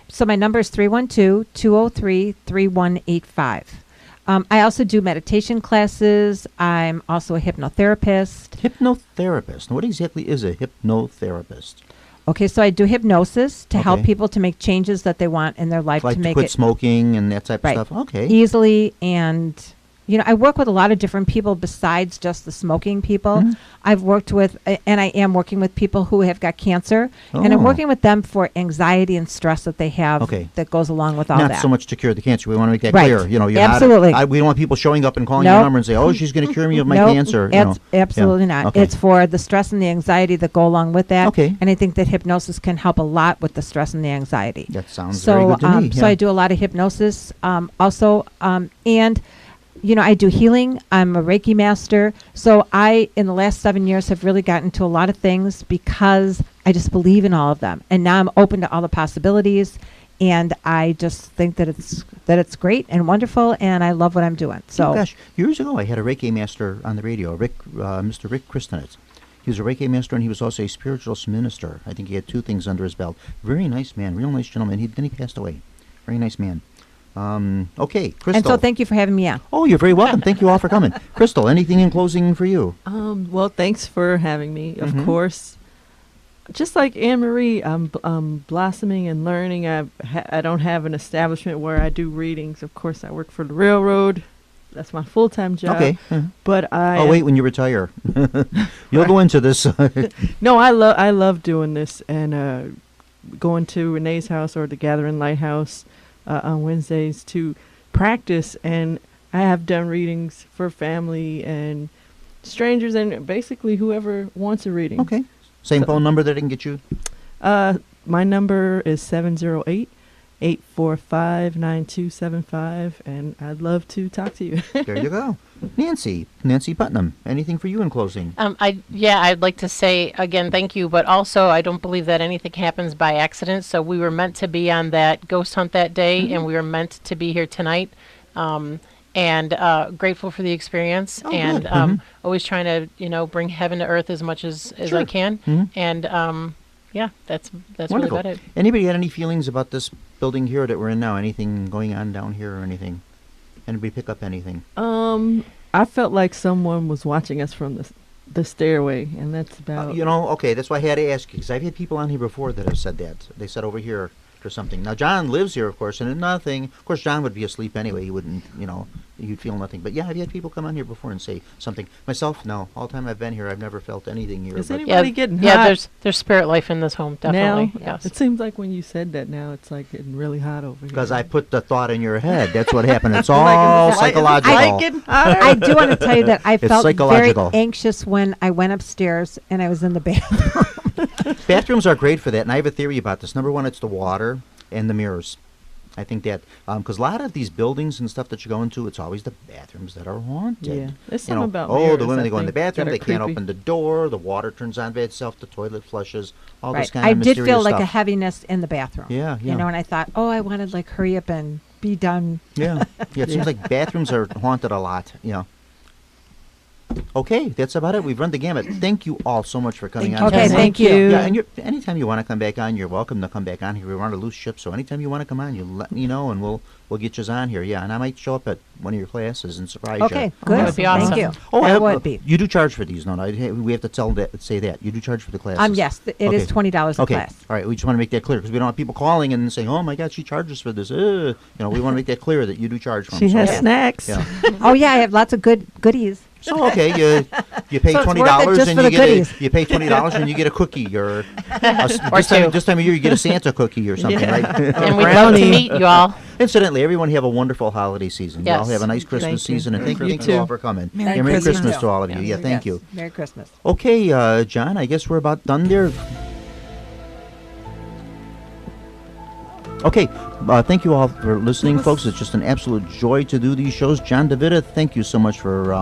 So my number is 312-203-3185. I also do meditation classes. I'm also a hypnotherapist. Hypnotherapist. Now, what exactly is a hypnotherapist? Okay, so I do hypnosis to help Okay. people to make changes that they want in their life Like to to make quit it smoking and that type right. of stuff. Okay. easily. And I work with a lot of different people besides just the smoking people. Mm-hmm. I've worked with, and I am working with people who have got cancer, and Oh. I'm working with them for anxiety and stress that they have Okay. that goes along with all Not that. so much to cure the cancer. We want to make that Right. clear. You're Absolutely. we don't want people showing up and calling Nope. your number and say, "Oh, she's going to cure me of my Nope, cancer." absolutely Yeah. not. Okay. It's for the stress and the anxiety that go along with that. Okay. And I think that hypnosis can help a lot with the stress and the anxiety. That sounds very good to me. So yeah. I do a lot of hypnosis also, and I do healing. I'm a Reiki master. So I, in the last 7 years, have really gotten to a lot of things because I just believe in all of them. And now I'm open to all the possibilities. And I just think that it's great and wonderful, and I love what I'm doing. So, Oh, gosh, years ago I had a Reiki master on the radio, Mr. Rick Christenitz. He was a Reiki master, and he was also a spiritualist minister. I think he had 2 things under his belt. Very nice man, real nice gentleman. Then he passed away. Very nice man. Okay, Crystal. and so thank you for having me on. Oh, you're very welcome. Thank you all for coming. Crystal, anything in closing for you? Well, thanks for having me. Of Mhm. course, just like Anne Marie, I'm blossoming and learning. I don't have an establishment where I do readings. Of course, I work for the railroad. That's my full-time job. Okay. But Oh, wait, when you retire. You'll go into this. No, I love doing this and going to Renee's house or the Gathering Lighthouse on Wednesdays to practice. And I have done readings for family and strangers and basically whoever wants a reading. Okay. Same So- phone number that I can get you? My number is 708-845-9275, and I'd love to talk to you. There you go. Nancy Putnam, anything for you in closing? I'd like to say again, thank you, but also I don't believe that anything happens by accident. So we were meant to be on that ghost hunt that day, and we were meant to be here tonight. And grateful for the experience, Oh, and good. always trying to bring heaven to earth as much as Sure. I can. Mhm. And that's Wonderful. really about it. Anybody had any feelings about this building here that we're in now? Anything going on down here or anything? Anybody pick up anything? I felt like someone was watching us from the stairway, and that's about. Okay, that's why I had to ask you, because I've had people on here before that have said that. They said over here or something. Now, John lives here, of course, and nothing. Of course, John would be asleep anyway. He wouldn't, you'd feel nothing. But yeah, I've had people come on here before and say something. Myself, no. All the time I've been here, I've never felt anything here. Is but anybody getting hot? Yeah, there's spirit life in this home, definitely. Now? Yes. It seems like when you said that now, it's like getting really hot over here. because I put the thought in your head. That's what happened. It's all psychological. I do want to tell you that I It's felt very psychological. anxious when I went upstairs and I was in the bathroom. Bathrooms are great for that, and I have a theory about this. Number one, it's the water and the mirrors. I think that because a lot of these buildings and stuff that you go into, it's always the bathrooms that are haunted. Yeah, there's You something know, about the mirrors, women I they go in the think, bathroom, that they are can't creepy. open the door, the water turns on by itself, the toilet flushes, all this Right. kind I of did mysterious feel like stuff. a heaviness in the bathroom. Yeah, yeah. And I thought, I wanted like hurry up and be done. Yeah, it seems like bathrooms are haunted a lot. Okay, that's about it. We've run the gamut. Thank you all so much for coming on. Okay, thank you. Yeah, and anytime you want to come back on, you're welcome to come back on here. We run a loose ship, so anytime you want to come on, you let me know, and we'll get you on here. Yeah, and I might show up at one of your classes and surprise you. Okay, good. That would be awesome. Thank you. Oh, I would be. You do charge for these, no? We have to say that you do charge for the classes. Yes, it is $20 a Okay, class. all right. We just want to make that clear because we don't want people calling and saying, "Oh my God, she charges for this." We want to make that clear that you do charge for them. She So, has okay. snacks. Yeah. Oh yeah, I have lots of goodies. So okay, you pay So it's $20 worth it just and for you the get goodies. you pay $20 and you get a cookie or Or two. this time of year you get a Santa cookie or something, right? And we'd love to meet you all. Incidentally, everyone have a wonderful holiday season. You all Yes. have a nice Christmas Thank you. season, and thank You you all too. for coming. Merry Merry Christmas. Christmas to all of you. Yeah, thank Yes. you. Merry Christmas. Okay, John, I guess we're about done there. Okay, thank you all for listening, folks. It's just an absolute joy to do these shows. John DeVita, thank you so much for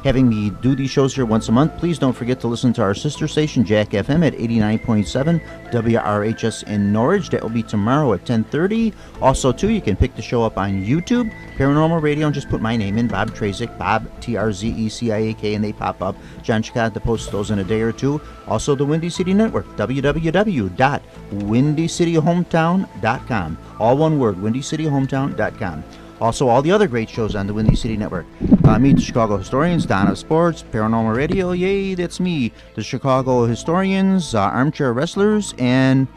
having me do these shows here once a month. Please don't forget to listen to our sister station, Jack FM, at 89.7 WRHS in Norwich. That will be tomorrow at 10:30. Also, too, you can pick the show up on YouTube, Paranormal Radio, and just put my name in, Bob Trecziak, Bob, T-R-Z-E-C-I-A-K, and they pop up. John Chicago posts those in a day or two. Also, the Windy City Network, www.windycityhometown.com. All one word, windycityhometown.com. Also, all the other great shows on the Windy City Network. Meet the Chicago Historians, Don of Sports, Paranormal Radio, yay, that's me. The Chicago Historians, Armchair Wrestlers, and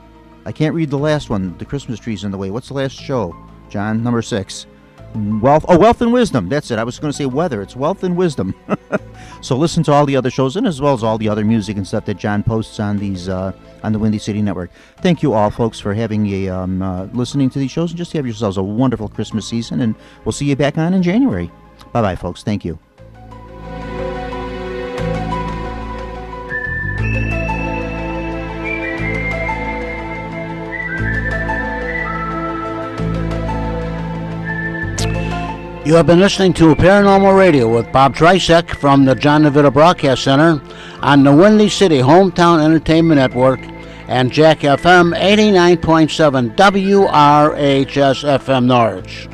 I can't read the last one, The Christmas Tree's in the Way. What's the last show, John? Number 6. Wealth and Wisdom. That's it. I was going to say weather. It's Wealth and Wisdom. So listen to all the other shows and as well as all the other music and stuff that John posts on these on the Windy City Network. Thank you all, folks, for having listening to these shows, and just have yourselves a wonderful Christmas season. And we'll see you back on in January. Bye bye, folks. Thank you. You have been listening to Paranormal Radio with Bob Trecziak from the John DeVita Broadcast Center on the Windy City Hometown Entertainment Network and Jack FM 89.7 WRHS FM Norwich.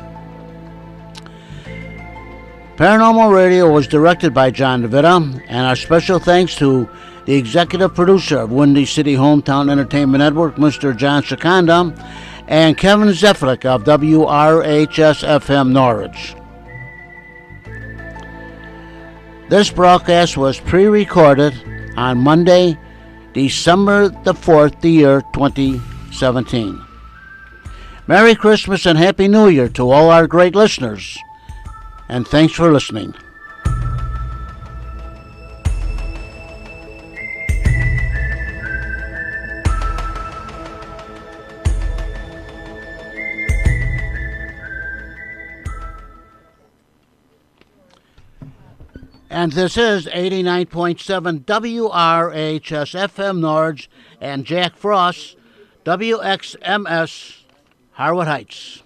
Paranormal Radio was directed by John DeVita, and our special thanks to the executive producer of Windy City Hometown Entertainment Network, Mr. John Chiconda, and Kevin Zeflik of WRHS FM Norwich. This broadcast was pre-recorded on Monday, December the 4th, the year 2017. Merry Christmas and Happy New Year to all our great listeners, and thanks for listening. And this is 89.7 WRHS FM Norwich and Jack Frost, WXMS, Harwood Heights.